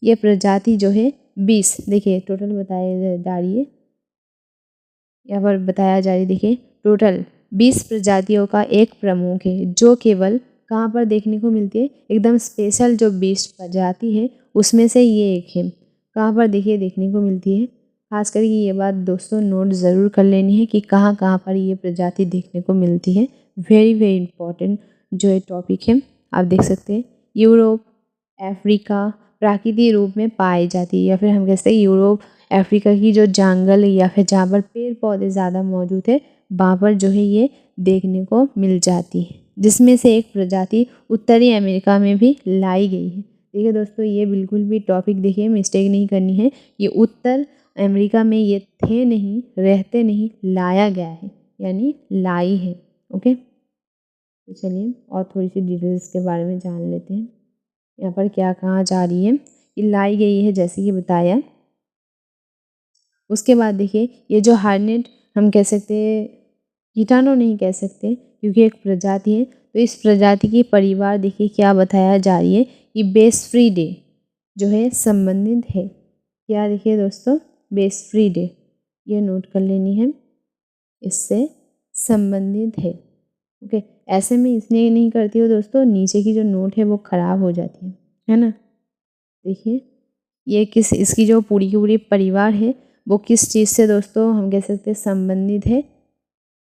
ये प्रजाति जो है 20 देखिए टोटल बताया जा रही है, यहाँ पर बताया जा रही है देखिए टोटल 20 प्रजातियों का एक प्रमुख है जो केवल कहाँ पर देखने को मिलती है, एकदम स्पेशल जो 20 प्रजाति है उसमें से ये एक है। कहाँ पर देखिए देखने को मिलती है, खास करके ये बात दोस्तों नोट ज़रूर कर लेनी है कि कहाँ कहाँ पर ये प्रजाति देखने को मिलती है। वेरी वेरी इंपॉर्टेंट जो ये टॉपिक है, आप देख सकते हैं यूरोप अफ्रीका प्राकृतिक रूप में पाई जाती है, या फिर हम कहते हैं यूरोप अफ्रीका की जो जंगल या फिर जहाँ पर पेड़ पौधे ज़्यादा मौजूद है वहाँ पर जो है ये देखने को मिल जाती है, जिसमें से एक प्रजाति उत्तरी अमेरिका में भी लाई गई है। देखिए दोस्तों, ये बिल्कुल भी टॉपिक देखिए मिस्टेक नहीं करनी है। ये उत्तर अमेरिका में ये थे नहीं, रहते नहीं, लाया गया है, यानी लाई है। ओके, तो चलिए और थोड़ी सी डिटेल्स के बारे में जान लेते हैं। यहाँ पर क्या कहा जा रही है, ये लाई गई है जैसे कि बताया। उसके बाद देखिए, ये जो हार्नेट हम कह सकते हैं, कीटाणु नहीं कह सकते क्योंकि एक प्रजाति है। तो इस प्रजाति की परिवार देखिए क्या बताया जा रही है कि बेसफ्रीडे जो है संबंधित है। क्या देखिए दोस्तों, बेसफ्रीडे, ये नोट कर लेनी है, इससे संबंधित है। ओके, ऐसे में इसलिए नहीं करती हो दोस्तों, नीचे की जो नोट है वो ख़राब हो जाती है ना। देखिए, ये किस, इसकी जो पूरी की पूरी परिवार है वो किस चीज़ से दोस्तों हम कह सकते हैं संबंधित है।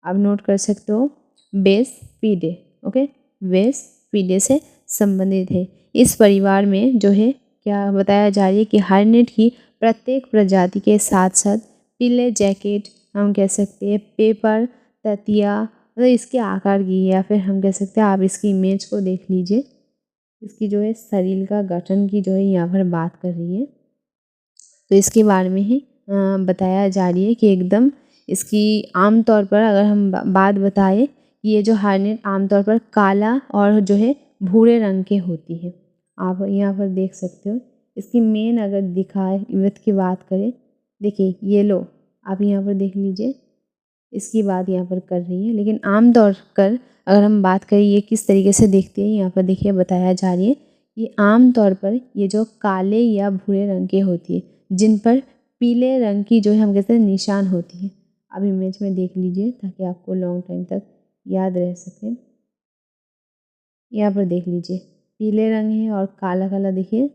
आप नोट कर सकते हो, बेसफीडे। ओके, बेसफीडे से संबंधित है। इस परिवार में जो है क्या बताया जा रही है कि हार्नेट की प्रत्येक प्रजाति के साथ साथ पीले जैकेट, हम कह सकते हैं पेपर, ततिया, मतलब इसके आकार की, या फिर हम कह सकते हैं, आप इसकी इमेज को देख लीजिए, इसकी जो है शरीर का गठन की जो है यहाँ पर बात कर रही है। तो इसके बारे में ही बताया जा रही है कि एकदम इसकी आमतौर पर अगर हम बात बताएं कि ये जो हार्नेट आमतौर पर काला और जो है भूरे रंग के होती है। आप यहाँ पर देख सकते हो, इसकी मेन अगर दिखाए विथ की बात करें, देखिए येलो, आप यहाँ पर देख लीजिए, इसकी बात यहाँ पर कर रही है। लेकिन आमतौर पर अगर हम बात करें ये किस तरीके से देखती है, यहाँ पर देखिए बताया जा रही है, ये आमतौर पर ये जो काले या भूरे रंग के होती है, जिन पर पीले रंग की जो है हम कहते हैं निशान होती है। अब इमेज में देख लीजिए ताकि आपको लॉन्ग टाइम तक याद रह सके। यहाँ पर देख लीजिए, पीले रंग है और काला काला देखिए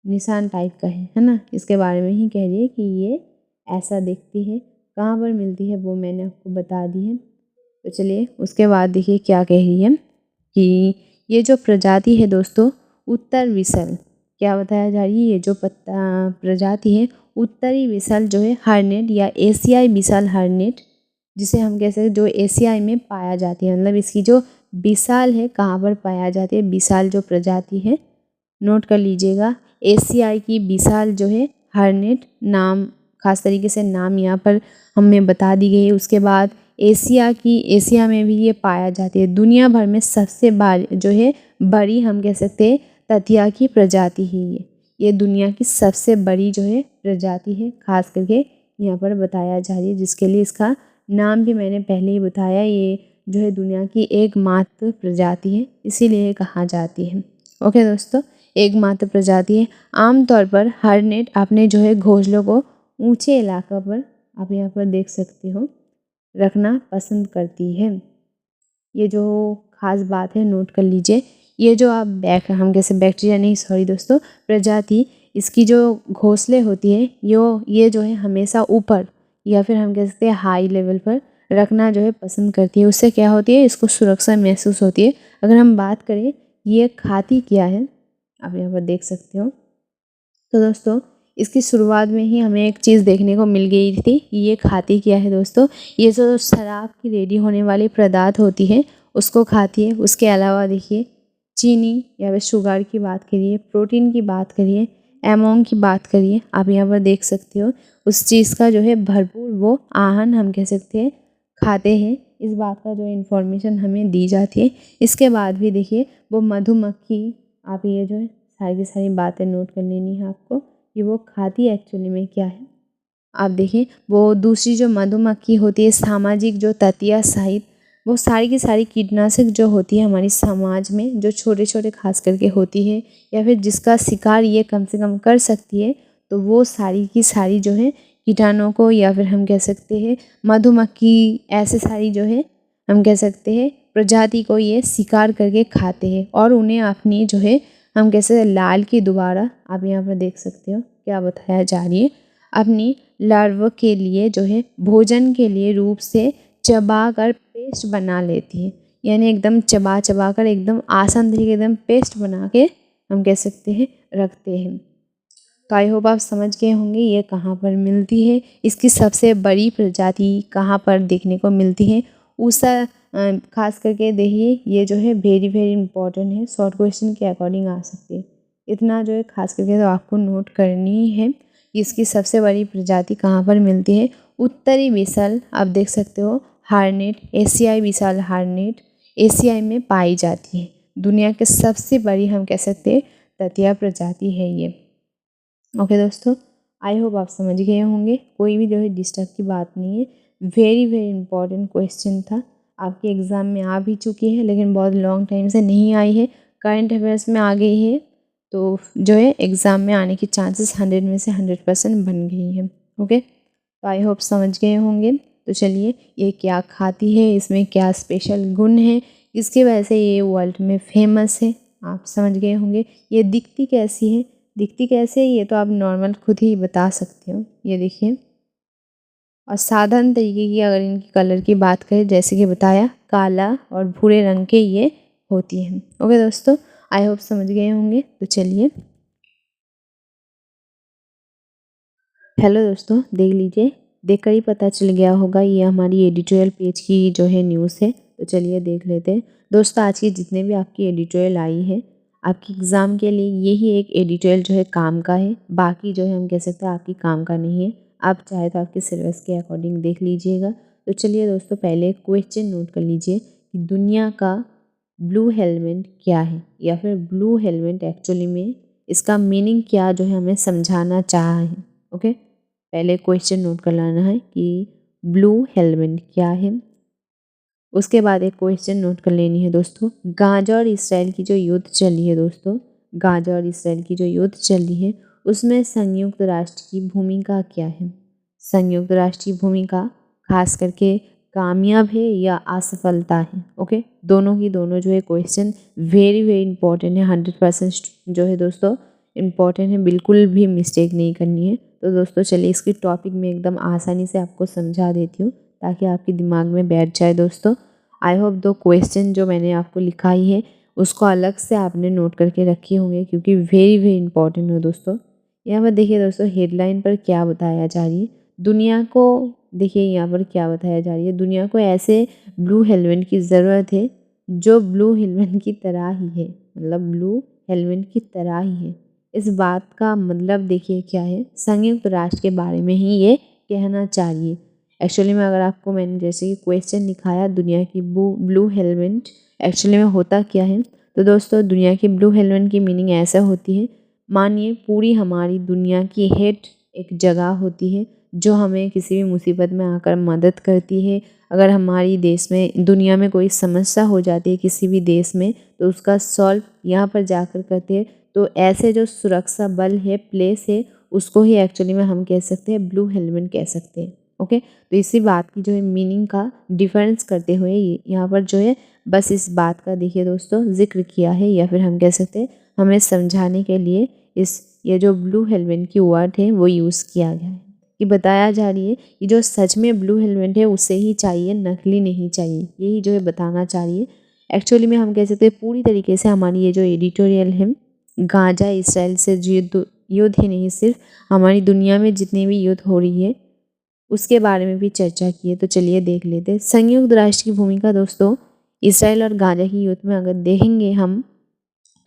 निशान टाइप का है ना। इसके बारे में ही कह रही है कि ये ऐसा दिखती है। कहाँ पर मिलती है वो मैंने आपको बता दी है। तो चलिए उसके बाद देखिए क्या कह रही है कि ये जो प्रजाति है दोस्तों, उत्तर विसल, क्या बताया जा रही है, ये जो प्रजाति है उत्तरी विसल जो है हार्नेट या एशियाई विशाल हार्नेट, जिसे हम कह सकते हैं जो एशियाई में पाया जाती है, मतलब इसकी जो विशाल है कहाँ पर पाया जाती है, विशाल जो प्रजाति है, नोट कर लीजिएगा, एशियाई की विशाल जो है हार्नेट, नाम खास तरीके से नाम यहाँ पर हमें बता दी गई है। उसके बाद एशिया में भी ये पाया जाती है। दुनिया भर में सबसे जो है बड़ी हम कह सकते हैं ततिया की प्रजाति ही ये दुनिया की सबसे बड़ी जो है प्रजाति है, खास करके यहाँ पर बताया जा रही है, जिसके लिए इसका नाम भी मैंने पहले ही बताया, ये जो है दुनिया की एकमात्र प्रजाति है, इसीलिए कहा जाती है। ओके दोस्तों, एकमात्र प्रजाति है। आमतौर पर हार्नेट अपने जो है घोंसलों को ऊंचे इलाका पर, आप यहाँ पर देख सकते हो, रखना पसंद करती है। ये जो खास बात है नोट कर लीजिए। ये जो आप हम कैसे बैक्टीरिया नहीं, सॉरी दोस्तों, प्रजाति, इसकी जो घोंसले होती है ये जो है हमेशा ऊपर या फिर हम कह सकते हैं हाई लेवल पर रखना जो है पसंद करती है। उससे क्या होती है, इसको सुरक्षा महसूस होती है। अगर हम बात करें ये खाती क्या है, आप यहाँ पर देख सकते हो। तो दोस्तों इसकी शुरुआत में ही हमें एक चीज़ देखने को मिल गई थी, ये खाती क्या है दोस्तों, ये जो शराब की रेडी होने वाली पदार्थ होती है उसको खाती है। उसके अलावा देखिए चीनी या फिर शुगर की बात करिए, प्रोटीन की बात करिए, एमोंग की बात करिए, आप यहाँ पर देख सकते हो, उस चीज़ का जो है भरपूर वो आहन हम कह सकते हैं खाते हैं। इस बात का जो इन्फॉर्मेशन हमें दी जाती है। इसके बाद भी देखिए वो मधुमक्खी, आप ये जो है सारी की सारी बातें नोट कर लेनी है आपको कि वो खाती एक्चुअली में क्या है। आप देखिए वो दूसरी जो मधुमक्खी होती है, सामाजिक जो ततिया सहित, वो सारी की सारी कीटनाशक जो होती है हमारी समाज में, जो छोटे छोटे खास करके होती है या फिर जिसका शिकार ये कम से कम कर सकती है, तो वो सारी की सारी जो है कीटाणुओं को या फिर हम कह सकते हैं मधुमक्खी, ऐसे सारी जो है हम कह सकते हैं प्रजाति को ये शिकार करके खाते हैं और उन्हें अपनी जो है हम कैसे लाल की दोबारा, आप यहाँ पर देख सकते हो क्या बताया जा रही है, अपनी लार्वा के लिए जो है भोजन के लिए रूप से चबा कर पेस्ट बना लेती है। यानी एकदम चबा चबा कर एकदम आसान तरीके एकदम पेस्ट बना के हम कह सकते हैं रखते हैं। तो आई होप आप समझ गए होंगे ये कहाँ पर मिलती है, इसकी सबसे बड़ी प्रजाति कहाँ पर देखने को मिलती है। उषा खास करके देखिए ये जो है वेरी वेरी इंपॉर्टेंट है, शॉर्ट क्वेश्चन के अकॉर्डिंग आ सकती है। इतना जो है खास करके तो आपको नोट करनी ही है कि इसकी सबसे बड़ी प्रजाति कहाँ पर मिलती है। उत्तरी विशाल आप देख सकते हो हार्नेट, एशियाई विशाल हार्नेट एशिया में पाई जाती है। दुनिया के सबसे बड़ी हम कह सकते हैं तटीय प्रजाति है ये। ओके दोस्तों, आई होप आप समझ गए होंगे, कोई भी जो है डिस्टर्ब की बात नहीं है। वेरी वेरी इंपॉर्टेंट क्वेश्चन था, आपके एग्ज़ाम में आ भी चुकी है लेकिन बहुत लॉन्ग टाइम से नहीं आई है, करंट अफेयर्स में आ गई है, तो जो है एग्ज़ाम में आने की चांसेस 100 में से 100% बन गई है। ओके, तो आई होप समझ गए होंगे। तो चलिए, ये क्या खाती है, इसमें क्या स्पेशल गुण है, इसकी वजह से ये वर्ल्ड में फेमस है, आप समझ गए होंगे। ये दिखती कैसी है, दिखती कैसे है ये तो आप नॉर्मल खुद ही बता सकते हो। ये देखिए, और साधारण तरीके की अगर इनकी कलर की बात करें, जैसे कि बताया काला और भूरे रंग के ये होती हैं। ओके दोस्तों, आई होप समझ गए होंगे। तो चलिए, हेलो दोस्तों, देख लीजिए, देखकर ही पता चल गया होगा ये हमारी एडिटोरियल पेज की जो है न्यूज़ है। तो चलिए देख लेते हैं दोस्तों, आज की जितने भी आपकी एडिटोरियल आई है आपके एग्ज़ाम के लिए यही एक एडिटोरियल जो है काम का है, बाकी जो है हम कह सकते हैं आपकी काम का नहीं है। आप चाहे तो आपके सिलेबस के अकॉर्डिंग देख लीजिएगा। तो चलिए दोस्तों, पहले क्वेश्चन नोट कर लीजिए कि दुनिया का ब्लू हेलमेट क्या है, या फिर ब्लू हेलमेट एक्चुअली में इसका मीनिंग क्या जो है हमें समझाना चाहा है। ओके, पहले क्वेश्चन नोट कर लेना है कि ब्लू हेलमेट क्या है। उसके बाद एक क्वेश्चन नोट कर लेनी है दोस्तों, गाज़ा और इसराइल की जो युद्ध चली है दोस्तों, गाज़ा और इसराइल की जो युद्ध चली है उसमें संयुक्त राष्ट्र की भूमिका क्या है। संयुक्त राष्ट्र की भूमिका खास करके कामयाब है या असफलता है। ओके, दोनों की दोनों जो है क्वेश्चन वेरी वेरी इंपॉर्टेंट है, 100% जो है दोस्तों इम्पॉर्टेंट है, बिल्कुल भी मिस्टेक नहीं करनी है। तो दोस्तों चलिए, इसकी टॉपिक में एकदम आसानी से आपको समझा देती हूँ ताकि आपके दिमाग में बैठ जाए दोस्तों। आई होप दो क्वेश्चन जो मैंने आपको लिखाई है उसको अलग से आपने नोट करके रखे होंगे, क्योंकि वेरी वेरी इंपॉर्टेंट हो दोस्तों। यहाँ पर देखिए दोस्तों, हेडलाइन पर क्या बताया जा रही है, दुनिया को देखिए यहाँ पर क्या बताया जा रही है, दुनिया को ऐसे ब्लू हेलमेट की ज़रूरत है जो ब्लू हेलमेट की तरह ही है, मतलब ब्लू हेलमेट की तरह ही है। इस बात का मतलब देखिए क्या है, संयुक्त राष्ट्र के बारे में ही ये कहना चाहिए। एक्चुअली में अगर आपको मैंने जैसे कि क्वेश्चन लिखाया दुनिया की ब्लू हेलमेट एक्चुअली में होता क्या है, तो दोस्तों दुनिया की ब्लू हेलमेट की मीनिंग ऐसा होती है, मानिए पूरी हमारी दुनिया की हेड एक जगह होती है जो हमें किसी भी मुसीबत में आकर मदद करती है। अगर हमारी देश में दुनिया में कोई समस्या हो जाती है किसी भी देश में, तो उसका सॉल्व यहाँ पर जाकर करते हैं। तो ऐसे जो सुरक्षा बल है, प्लेस है, उसको ही एक्चुअली में हम कह सकते हैं ब्लू हेलमेट कह सकते हैं। ओके, तो इसी बात की जो है मीनिंग का डिफरेंस करते हुए यहाँ पर जो है बस इस बात का देखिए दोस्तों जिक्र किया है, या फिर हम कह सकते हैं हमें समझाने के लिए ये जो ब्लू हेलमेट की वर्ड है वो यूज़ किया गया है, कि बताया जा रही है कि जो सच में ब्लू हेलमेट है उसे ही चाहिए, नकली नहीं चाहिए, यही जो है बताना चाहिए। एक्चुअली में हम कह सकते हैं पूरी तरीके से हमारी ये जो एडिटोरियल है गाज़ा इसराइल से युद्ध ही नहीं, सिर्फ हमारी दुनिया में जितनी भी युद्ध हो रही है उसके बारे में भी चर्चा की है। तो चलिए देख लेते हैं संयुक्त राष्ट्र की भूमिका दोस्तों, इसराइल और गाज़ा की युद्ध में अगर देखेंगे हम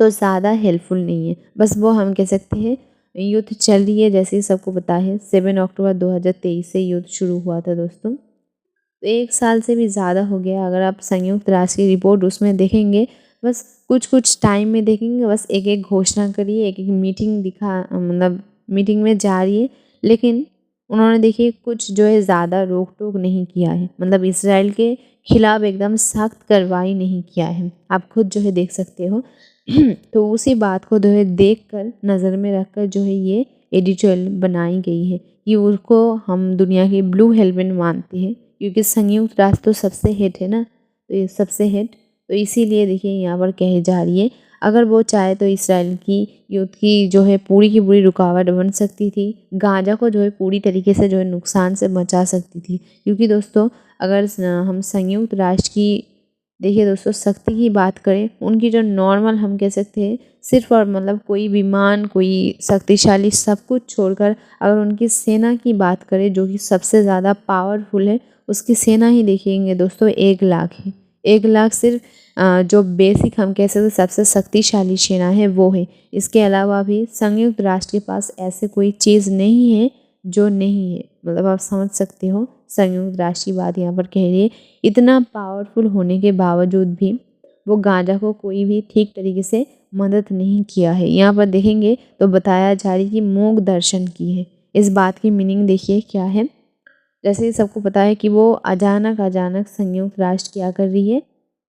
तो ज़्यादा हेल्पफुल नहीं है। बस वो हम कह सकते हैं युद्ध चल रही है, जैसे सबको पता है 7 अक्टूबर 2023 से युद्ध शुरू हुआ था दोस्तों, तो 1 साल से भी ज़्यादा हो गया। अगर आप संयुक्त राष्ट्र की रिपोर्ट उसमें देखेंगे, बस कुछ कुछ टाइम में देखेंगे, बस एक एक घोषणा करिए, एक एक मीटिंग मतलब मीटिंग में जा रही है, लेकिन उन्होंने देखिए कुछ जो है ज़्यादा रोक टोक नहीं किया है, मतलब इसराइल के खिलाफ एकदम सख्त कार्रवाई नहीं किया है, आप खुद जो है देख सकते हो। तो उसी बात को जो है देख कर नज़र में रख कर जो है ये एडिटोरियल बनाई गई है कि उसको हम दुनिया की ब्लू हेलमेट मानते हैं, क्योंकि संयुक्त राष्ट्र तो सबसे हेड है ना, तो ये सबसे हेड, तो इसीलिए देखिए यहाँ पर कही जा रही है अगर वो चाहे तो इसराइल की युद्ध की जो है पूरी की पूरी रुकावट बन सकती थी, गाज़ा को जो है पूरी तरीके से जो है नुकसान से बचा सकती थी। क्योंकि दोस्तों अगर हम संयुक्त राष्ट्र की देखिए दोस्तों शक्ति की बात करें, उनकी जो नॉर्मल हम कह सकते हैं सिर्फ और मतलब कोई विमान, कोई शक्तिशाली, सब कुछ छोड़कर अगर उनकी सेना की बात करें जो कि सबसे ज़्यादा पावरफुल है, उसकी सेना ही देखेंगे दोस्तों 1 लाख है। 1 लाख सिर्फ जो बेसिक हम कह सकते सबसे शक्तिशाली सेना है वो है। इसके अलावा भी संयुक्त राष्ट्र के पास ऐसे कोई चीज़ नहीं है जो नहीं है। मतलब आप समझ सकते हो संयुक्त राष्ट्र की बात यहाँ पर कह रही है। इतना पावरफुल होने के बावजूद भी वो गांजा को कोई भी ठीक तरीके से मदद नहीं किया है। यहाँ पर देखेंगे तो बताया जा रही कि मूक दर्शन की है। इस बात की मीनिंग देखिए क्या है। जैसे कि सबको पता है कि वो अचानक संयुक्त राष्ट्र क्या कर रही है,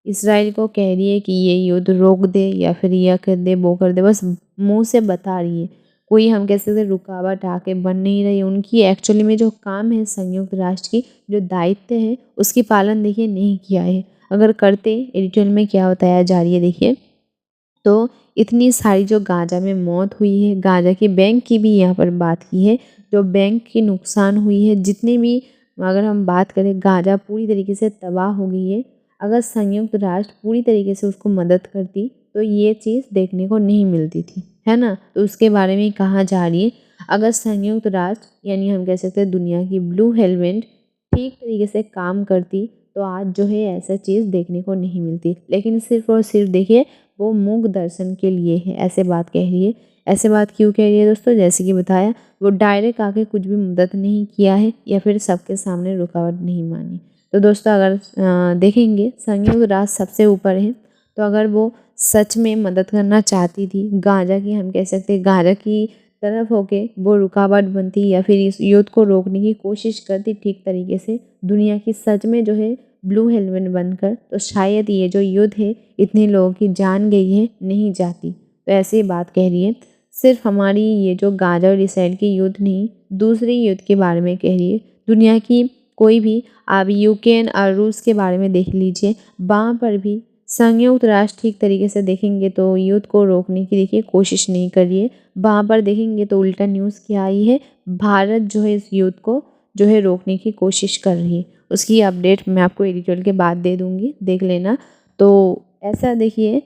इसराइल को कह रही है कि ये युद्ध रोक दे या फिर यह कर दे वो कर दे, बस मुंह से बता रही है। कोई हम कह सकते रुकावट आके बन नहीं रही। उनकी एक्चुअली में जो काम है संयुक्त राष्ट्र की जो दायित्व है उसकी पालन देखिए नहीं किया है। अगर करते एडिटोरियल में क्या बताया जा रही है देखिए। तो इतनी सारी जो गांजा में मौत हुई है, गांजा की बैंक की भी यहाँ पर बात की है, जो बैंक की नुकसान हुई है, जितने भी अगर हम बात करें गांजा पूरी तरीके से तबाह हो गई है। अगर संयुक्त राष्ट्र पूरी तरीके से उसको मदद करती तो ये चीज़ देखने को नहीं मिलती थी, है ना। तो उसके बारे में कहा जा रही है अगर संयुक्त राष्ट्र यानी हम कह सकते हैं दुनिया की ब्लू हेलमेट ठीक तरीके से काम करती तो आज जो है ऐसा चीज़ देखने को नहीं मिलती। लेकिन सिर्फ और सिर्फ देखिए वो मूक दर्शन के लिए है, ऐसे बात कह रही है। ऐसे बात क्यों कह रही है दोस्तों, जैसे कि बताया वो डायरेक्ट आके कुछ भी मदद नहीं किया है या फिर सबके सामने रुकावट नहीं मानी। तो दोस्तों अगर देखेंगे संयुक्त राष्ट्र सबसे ऊपर है, तो अगर वो सच में मदद करना चाहती थी गांजा की हम कह सकते हैं गांजा की तरफ होके वो रुकावट बनती या फिर इस युद्ध को रोकने की कोशिश करती ठीक तरीके से दुनिया की सच में जो है ब्लू हेलमेट बनकर, तो शायद ये जो युद्ध है इतने लोगों की जान गई है नहीं जाती। तो ऐसे ही बात कह रही है। सिर्फ हमारी ये जो गांजा और इसराइल की युद्ध नहीं दूसरे युद्ध के बारे में कह रही है। दुनिया की कोई भी आप यूक्रेन और रूस के बारे में देख लीजिए, वहाँ पर भी संयुक्त राष्ट्र ठीक तरीके से देखेंगे तो युद्ध को रोकने की देखिए कोशिश नहीं कर रही है। वहाँ पर देखेंगे तो उल्टा न्यूज़ क्या आई है, भारत जो है इस युद्ध को जो है रोकने की कोशिश कर रही है। उसकी अपडेट मैं आपको एडिटोरियल के बाद दे दूँगी, देख लेना। तो ऐसा देखिए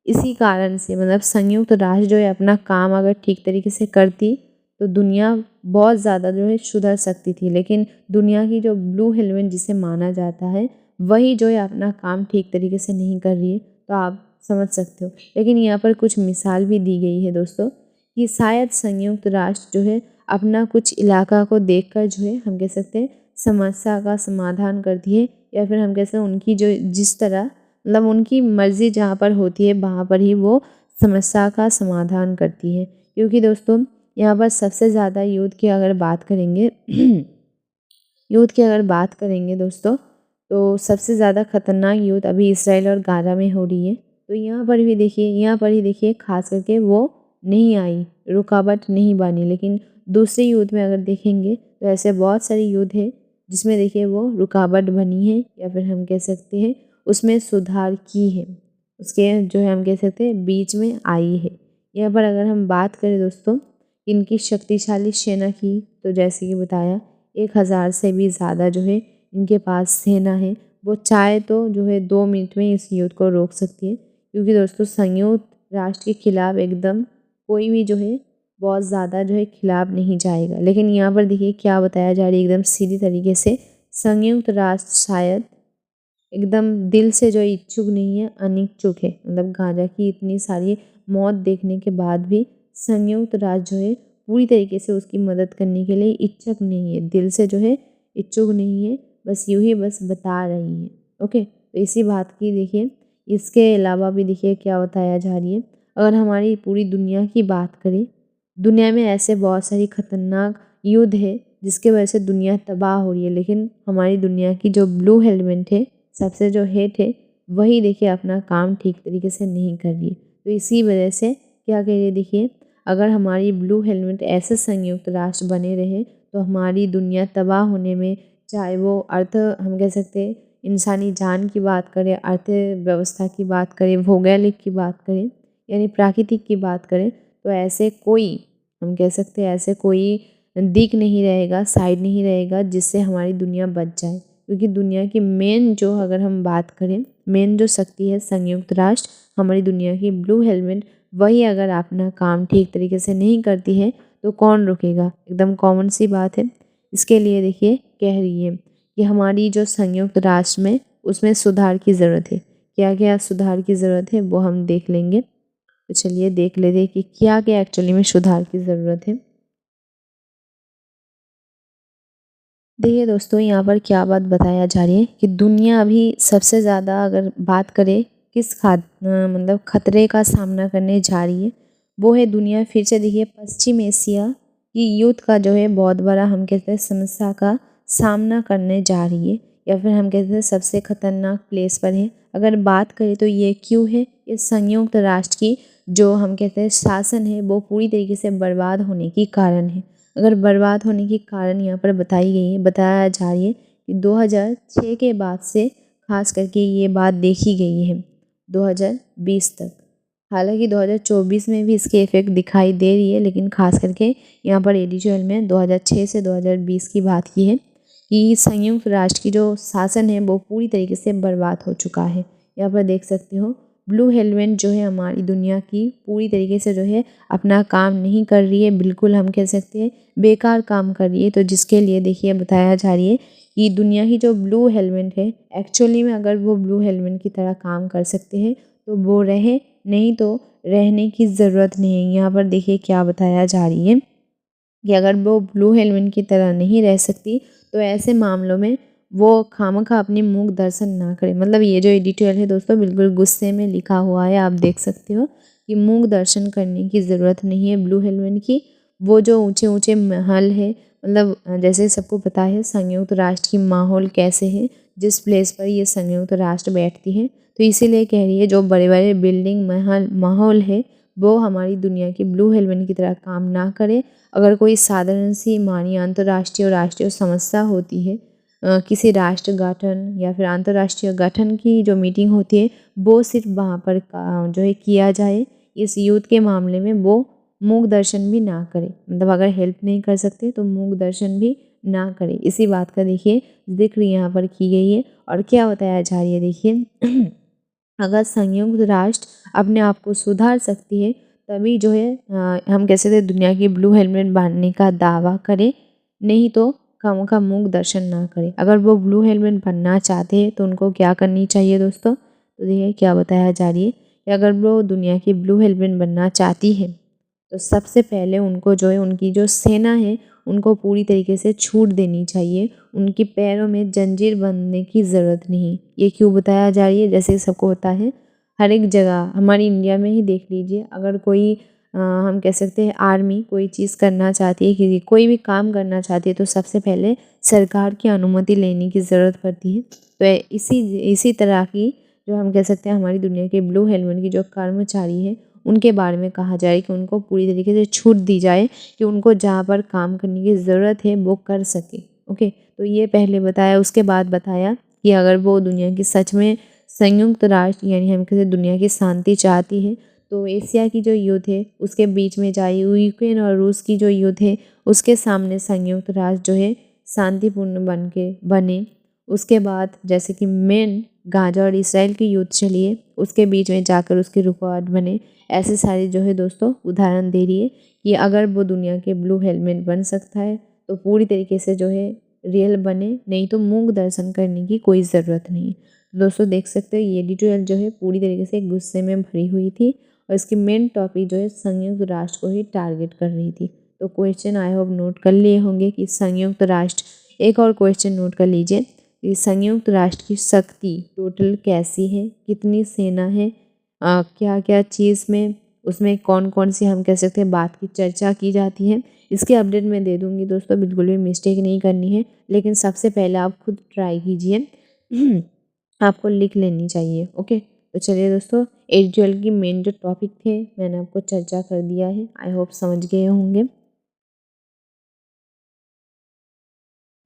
इसी कारण से मतलब संयुक्त राष्ट्र जो है अपना काम अगर ठीक तरीके से करती तो दुनिया बहुत ज़्यादा जो है सुधर सकती थी। लेकिन दुनिया की जो ब्लू हेलमेट जिसे माना जाता है वही जो है अपना काम ठीक तरीके से नहीं कर रही है, तो आप समझ सकते हो। लेकिन यहाँ पर कुछ मिसाल भी दी गई है दोस्तों कि शायद संयुक्त राष्ट्र जो है अपना कुछ इलाका को देखकर जो है हम कह सकते हैं समस्या का समाधान करती है, या फिर हम कह सकते हैं उनकी जो जिस तरह मतलब उनकी मर्ज़ी जहाँ पर होती है वहाँ पर ही वो समस्या का समाधान करती है। क्योंकि दोस्तों यहाँ पर सबसे ज़्यादा युद्ध की अगर बात करेंगे युद्ध की अगर बात करेंगे दोस्तों तो सबसे ज़्यादा खतरनाक युद्ध अभी इसराइल और गाज़ा में हो रही है। तो यहाँ पर भी देखिए यहाँ पर ही देखिए खास करके वो नहीं आई, रुकावट नहीं बनी। लेकिन दूसरे युद्ध में अगर देखेंगे तो ऐसे बहुत सारे युद्ध है जिसमें देखिए वो रुकावट बनी है या फिर हम कह सकते हैं उसमें सुधार की है, उसके जो है हम कह सकते हैं बीच में आई है। यहाँ पर अगर हम बात करें दोस्तों इनकी शक्तिशाली सेना की, तो जैसे कि बताया 1000 से भी ज़्यादा जो है इनके पास सेना है। वो चाहे तो जो है 2 मिनट में इस युद्ध को रोक सकती है। क्योंकि दोस्तों संयुक्त राष्ट्र के खिलाफ एकदम कोई भी जो है बहुत ज़्यादा जो है खिलाफ नहीं जाएगा। लेकिन यहाँ पर देखिए क्या बताया जा रहा है एकदम सीधी तरीके से संयुक्त राष्ट्र शायद एकदम दिल से जो इच्छुक नहीं है, अनिच्छुक है। मतलब गांजा की इतनी सारी मौत देखने के बाद भी संयुक्त राष्ट्र जो है पूरी तरीके से उसकी मदद करने के लिए इच्छुक नहीं है, दिल से जो है इच्छुक नहीं है, बस यूँ ही बस बता रही है। ओके, तो इसी बात की देखिए इसके अलावा भी देखिए क्या बताया जा रही है। अगर हमारी पूरी दुनिया की बात करें, दुनिया में ऐसे बहुत सारी खतरनाक युद्ध है जिसके वजह से दुनिया तबाह हो रही है। लेकिन हमारी दुनिया की जो ब्लू हेलमेट है सबसे जो हेड है वही देखिए अपना काम ठीक तरीके से नहीं कर रही है। तो इसी वजह से क्या कह रही है देखिए अगर हमारी ब्लू हेलमेट ऐसे संयुक्त राष्ट्र बने रहे तो हमारी दुनिया तबाह होने में, चाहे वो अर्थ हम कह सकते हैं इंसानी जान की बात करें, अर्थव्यवस्था की बात करें, भौगोलिक की बात करें यानी प्राकृतिक की बात करें, तो ऐसे कोई हम कह सकते हैं ऐसे कोई दिक नहीं रहेगा, साइड नहीं रहेगा जिससे हमारी दुनिया बच जाए। क्योंकि दुनिया की मेन जो अगर हम बात करें मेन जो शक्ति है संयुक्त राष्ट्र, हमारी दुनिया की ब्लू हेलमेट, वही अगर अपना काम ठीक तरीके से नहीं करती है तो कौन रुकेगा। एकदम कॉमन सी बात है। इसके लिए देखिए कह रही है कि हमारी जो संयुक्त राष्ट्र में उसमें सुधार की ज़रूरत है। क्या क्या सुधार की ज़रूरत है वो हम देख लेंगे। तो चलिए देख लेते हैं कि क्या क्या एक्चुअली में सुधार की ज़रूरत है। देखिए दोस्तों, यहाँ पर क्या बात बताया जा रही है कि दुनिया अभी सबसे ज़्यादा अगर बात करें किस मतलब खतरे का सामना करने जा रही है, वो है दुनिया फिर से देखिए पश्चिम एशिया की युद्ध का जो है बहुत बड़ा हम कहते हैं समस्या का सामना करने जा रही है, या फिर हम कहते हैं सबसे खतरनाक प्लेस पर है। अगर बात करें तो ये क्यों है, ये संयुक्त राष्ट्र की जो हम कहते हैं शासन है वो पूरी तरीके से बर्बाद होने की कारण है। अगर बर्बाद होने के कारण यहाँ पर बताया जा रही है कि 2006 के बाद से खास करके ये बात देखी गई है 2020 तक। हालांकि 2024 में भी इसके इफ़ेक्ट दिखाई दे रही है, लेकिन खास करके यहाँ पर एडिटोरियल में 2006 से 2020 की बात की है कि संयुक्त राष्ट्र की जो शासन है वो पूरी तरीके से बर्बाद हो चुका है। यहाँ पर देख सकते हो ब्लू हेलमेट जो है हमारी दुनिया की पूरी तरीके से जो है अपना काम नहीं कर रही है, बिल्कुल हम कह सकते हैं बेकार काम कर रही है। तो जिसके लिए देखिए बताया जा रही है कि दुनिया की जो ब्लू हेलमेट है एक्चुअली में अगर वो ब्लू हेलमेट की तरह काम कर सकते हैं तो वो रहे, नहीं तो रहने की ज़रूरत नहीं है। यहाँ पर देखिए क्या बताया जा रही है कि अगर वो ब्लू हेलमेट की तरह नहीं रह सकती तो ऐसे मामलों में वो खामखा अपनी मूक दर्शन ना करे। मतलब ये जो एडिटोरियल है दोस्तों बिल्कुल गुस्से में लिखा हुआ है, आप देख सकते हो कि मूक दर्शन करने की ज़रूरत नहीं है ब्लू हेलमेट की। वो जो ऊंचे ऊंचे महल है, मतलब जैसे सबको पता है संयुक्त राष्ट्र की माहौल कैसे है, जिस प्लेस पर ये संयुक्त राष्ट्र बैठती है, तो इसीलिए कह रही है जो बड़े बड़े बिल्डिंग माहौल है वो हमारी दुनिया की ब्लू हेलमेट की तरह काम ना करे। अगर कोई साधारण सी मानिए अंतर्राष्ट्रीय और राष्ट्रीय समस्या होती है, किसी राष्ट्र गठन या फिर अंतर्राष्ट्रीय गठन की जो मीटिंग होती है वो सिर्फ वहाँ पर जो है किया जाए। इस युद्ध के मामले में वो मूक दर्शन भी ना करे, मतलब अगर हेल्प नहीं कर सकते तो मूक दर्शन भी ना करे। इसी बात का देखिए जिक्र यहाँ पर की गई है। और क्या बताया जा रही है देखिए अगर संयुक्त राष्ट्र अपने आप को सुधार सकती है तभी जो है हम कह सकते हैं दुनिया की ब्लू हेलमेट बांधने का दावा करे, नहीं तो खामोखा मूक दर्शन ना करे। अगर वो ब्लू हेलमेट बनना चाहते हैं तो उनको क्या करनी चाहिए दोस्तों, तो देखिए क्या बताया जा रही है कि अगर वो दुनिया की ब्लू हेलमेट बनना चाहती है तो सबसे पहले उनको जो है उनकी जो सेना है उनको पूरी तरीके से छूट देनी चाहिए। उनके पैरों में जंजीर बांधने की ज़रूरत नहीं। ये क्यों बताया जा रही है, जैसे सबको पता है हर एक जगह हमारी इंडिया में ही देख लीजिए, अगर कोई हम कह सकते हैं आर्मी कोई चीज़ करना चाहती है, कि कोई भी काम करना चाहती है तो सबसे पहले सरकार की अनुमति लेने की ज़रूरत पड़ती है। तो इसी तरह की जो हम कह सकते हैं हमारी दुनिया के ब्लू हेलमेट की जो कर्मचारी है उनके बारे में कहा जाए कि उनको पूरी तरीके से छूट दी जाए कि उनको जहाँ पर काम करने की ज़रूरत है वो कर सके। ओके, तो ये पहले बताया। उसके बाद बताया कि अगर वो दुनिया की सच में संयुक्त राष्ट्र यानी हम कहते दुनिया की शांति चाहती है तो एशिया की जो युद्ध है उसके बीच में जाए, यूक्रेन और रूस की जो युद्ध है उसके सामने संयुक्त राष्ट्र जो है शांतिपूर्ण बने। उसके बाद जैसे कि मेन गाजा और इसराइल की युद्ध चलिए उसके बीच में जाकर उसकी रुकावट बने। ऐसे सारे जो है दोस्तों उदाहरण दे रही है कि अगर वो दुनिया के ब्लू हेलमेट बन सकता है तो पूरी तरीके से जो है रियल बने, नहीं तो मूक दर्शन करने की कोई ज़रूरत नहीं। दोस्तों देख सकते हो ये एडिटोरियल जो है पूरी तरीके से गुस्से में भरी हुई थी और इसकी मेन टॉपिक जो है संयुक्त राष्ट्र को ही टारगेट कर रही थी। तो क्वेश्चन आई होप नोट कर लिए होंगे कि संयुक्त राष्ट्र, एक और क्वेश्चन नोट कर लीजिए कि संयुक्त राष्ट्र की शक्ति टोटल कैसी है, कितनी सेना है, क्या क्या चीज़ में उसमें कौन कौन सी हम कह सकते हैं बात की चर्चा की जाती है। इसके अपडेट मैं दे दूँगी दोस्तों, बिल्कुल भी मिस्टेक नहीं करनी है, लेकिन सबसे पहले आप खुद ट्राई कीजिए आपको लिख लेनी चाहिए। ओके, तो चलिए दोस्तों एडिटोरियल की मेन जो टॉपिक थे मैंने आपको चर्चा कर दिया है, आई होप समझ गए होंगे।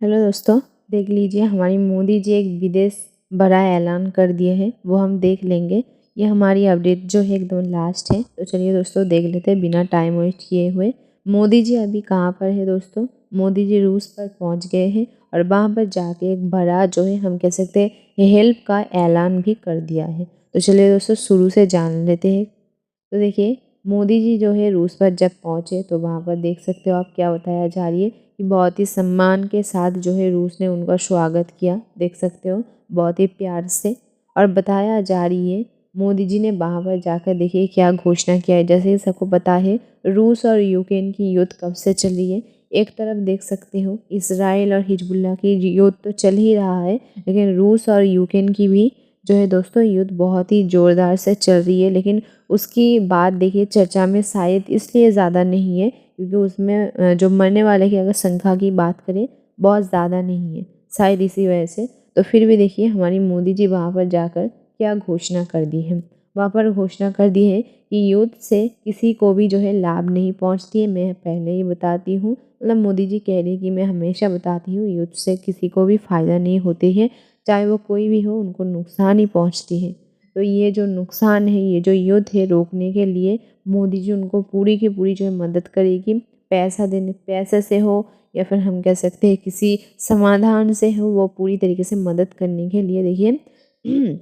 हेलो दोस्तों, देख लीजिए हमारी मोदी जी एक विदेश बड़ा ऐलान कर दिए हैं, वो हम देख लेंगे। ये हमारी अपडेट जो है एकदम लास्ट है, तो चलिए दोस्तों देख लेते हैं बिना टाइम वेस्ट किए हुए। मोदी जी अभी कहाँ पर है दोस्तों, मोदी जी रूस पर पहुँच गए हैं और वहाँ पर जाके एक बड़ा जो है हम कह सकते हैं हेल्प का ऐलान भी कर दिया है। तो चलिए दोस्तों शुरू से जान लेते हैं। तो देखिए मोदी जी जो है रूस पर जब पहुँचे तो वहाँ पर देख सकते हो आप क्या बताया जा रही है कि बहुत ही सम्मान के साथ जो है रूस ने उनका स्वागत किया, देख सकते हो बहुत ही प्यार से। और बताया जा रही है मोदी जी ने वहाँ पर जाकर देखिए क्या घोषणा किया है। जैसे कि सबको पता है रूस और यूक्रेन की युद्ध कब से चल रही है। एक तरफ देख सकते हो इसराइल और हिजबुल्लाह की युद्ध तो चल ही रहा है, लेकिन रूस और यूक्रेन की भी जो है दोस्तों युद्ध बहुत ही ज़ोरदार से चल रही है। लेकिन उसकी बात देखिए चर्चा में शायद इसलिए ज़्यादा नहीं है क्योंकि उसमें जो मरने वाले की अगर संख्या की बात करें बहुत ज़्यादा नहीं है, शायद इसी वजह से। तो फिर भी देखिए हमारी मोदी जी वहाँ पर जाकर क्या घोषणा कर दी है। वहाँ पर घोषणा कर दी है कि युद्ध से किसी को भी जो है लाभ नहीं पहुँचती है। मैं पहले ही बताती हूँ, मतलब मोदी जी कह रही है कि मैं हमेशा बताती हूँ युद्ध से किसी को भी फ़ायदा नहीं होती है, चाहे वो कोई भी हो, उनको नुकसान ही पहुँचती है। तो ये जो नुकसान है, ये जो युद्ध है रोकने के लिए मोदी जी उनको पूरी की पूरी जो है मदद करेगी। पैसे से हो या फिर हम कह सकते हैं किसी समाधान से हो, वो पूरी तरीके से मदद करने के लिए देखिए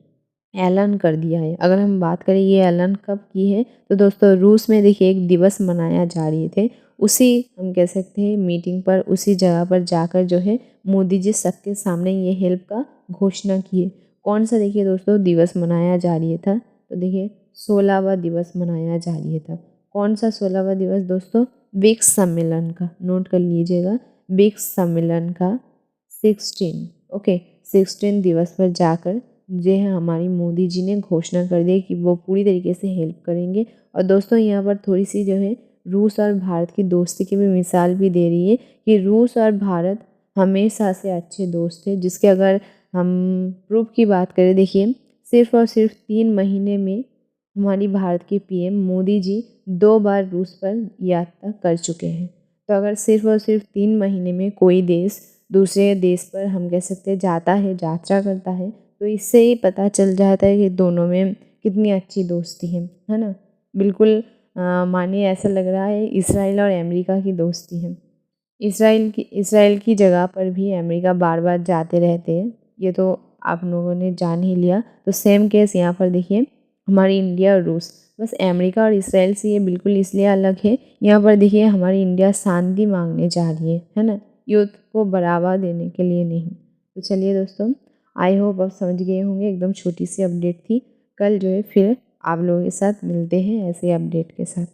ऐलान कर दिया है। अगर हम बात करें ये ऐलान कब की है तो दोस्तों रूस में देखिए एक दिवस मनाया जा रहे थे, उसी हम कह सकते हैं मीटिंग पर, उसी जगह पर जाकर जो है मोदी जी सबके सामने ये हेल्प का घोषणा किए। कौन सा देखिए दोस्तों दिवस मनाया जा रही था, तो देखिए 16वां दिवस मनाया जा रही था। कौन सा 16वां दिवस दोस्तों? ब्रिक्स सम्मेलन का, नोट कर लीजिएगा, ब्रिक्स सम्मेलन का 16 दिवस पर जाकर जो है हमारी मोदी जी ने घोषणा कर दी कि वो पूरी तरीके से हेल्प करेंगे। और दोस्तों यहाँ पर थोड़ी सी जो है रूस और भारत की दोस्ती की भी मिसाल भी दे रही है कि रूस और भारत हमेशा से अच्छे दोस्त थे, जिसके अगर हम प्रूफ की बात करें देखिए सिर्फ और सिर्फ 3 महीने में हमारी भारत के पीएम मोदी जी 2 बार रूस पर यात्रा कर चुके हैं। तो अगर सिर्फ और सिर्फ 3 महीने में कोई देश दूसरे देश पर हम कह सकते हैं जाता है, यात्रा करता है, तो इससे ही पता चल जाता है कि दोनों में कितनी अच्छी दोस्ती है ना। बिल्कुल मानिए ऐसा लग रहा है इसराइल और अमेरिका की दोस्ती है। इसराइल की जगह पर भी अमेरिका बार बार जाते रहते हैं, ये तो आप लोगों ने जान ही लिया। तो सेम केस यहाँ पर देखिए हमारी इंडिया और रूस, बस अमेरिका और इसराइल से ये बिल्कुल इसलिए अलग है। यहाँ पर देखिए हमारी इंडिया शांति मांगने जा रही है ना, युद्ध को बढ़ावा देने के लिए नहीं। तो चलिए दोस्तों, आई होप आप समझ गए होंगे, एकदम छोटी सी अपडेट थी। कल जो है फिर आप लोगों के साथ मिलते हैं ऐसे अपडेट के साथ।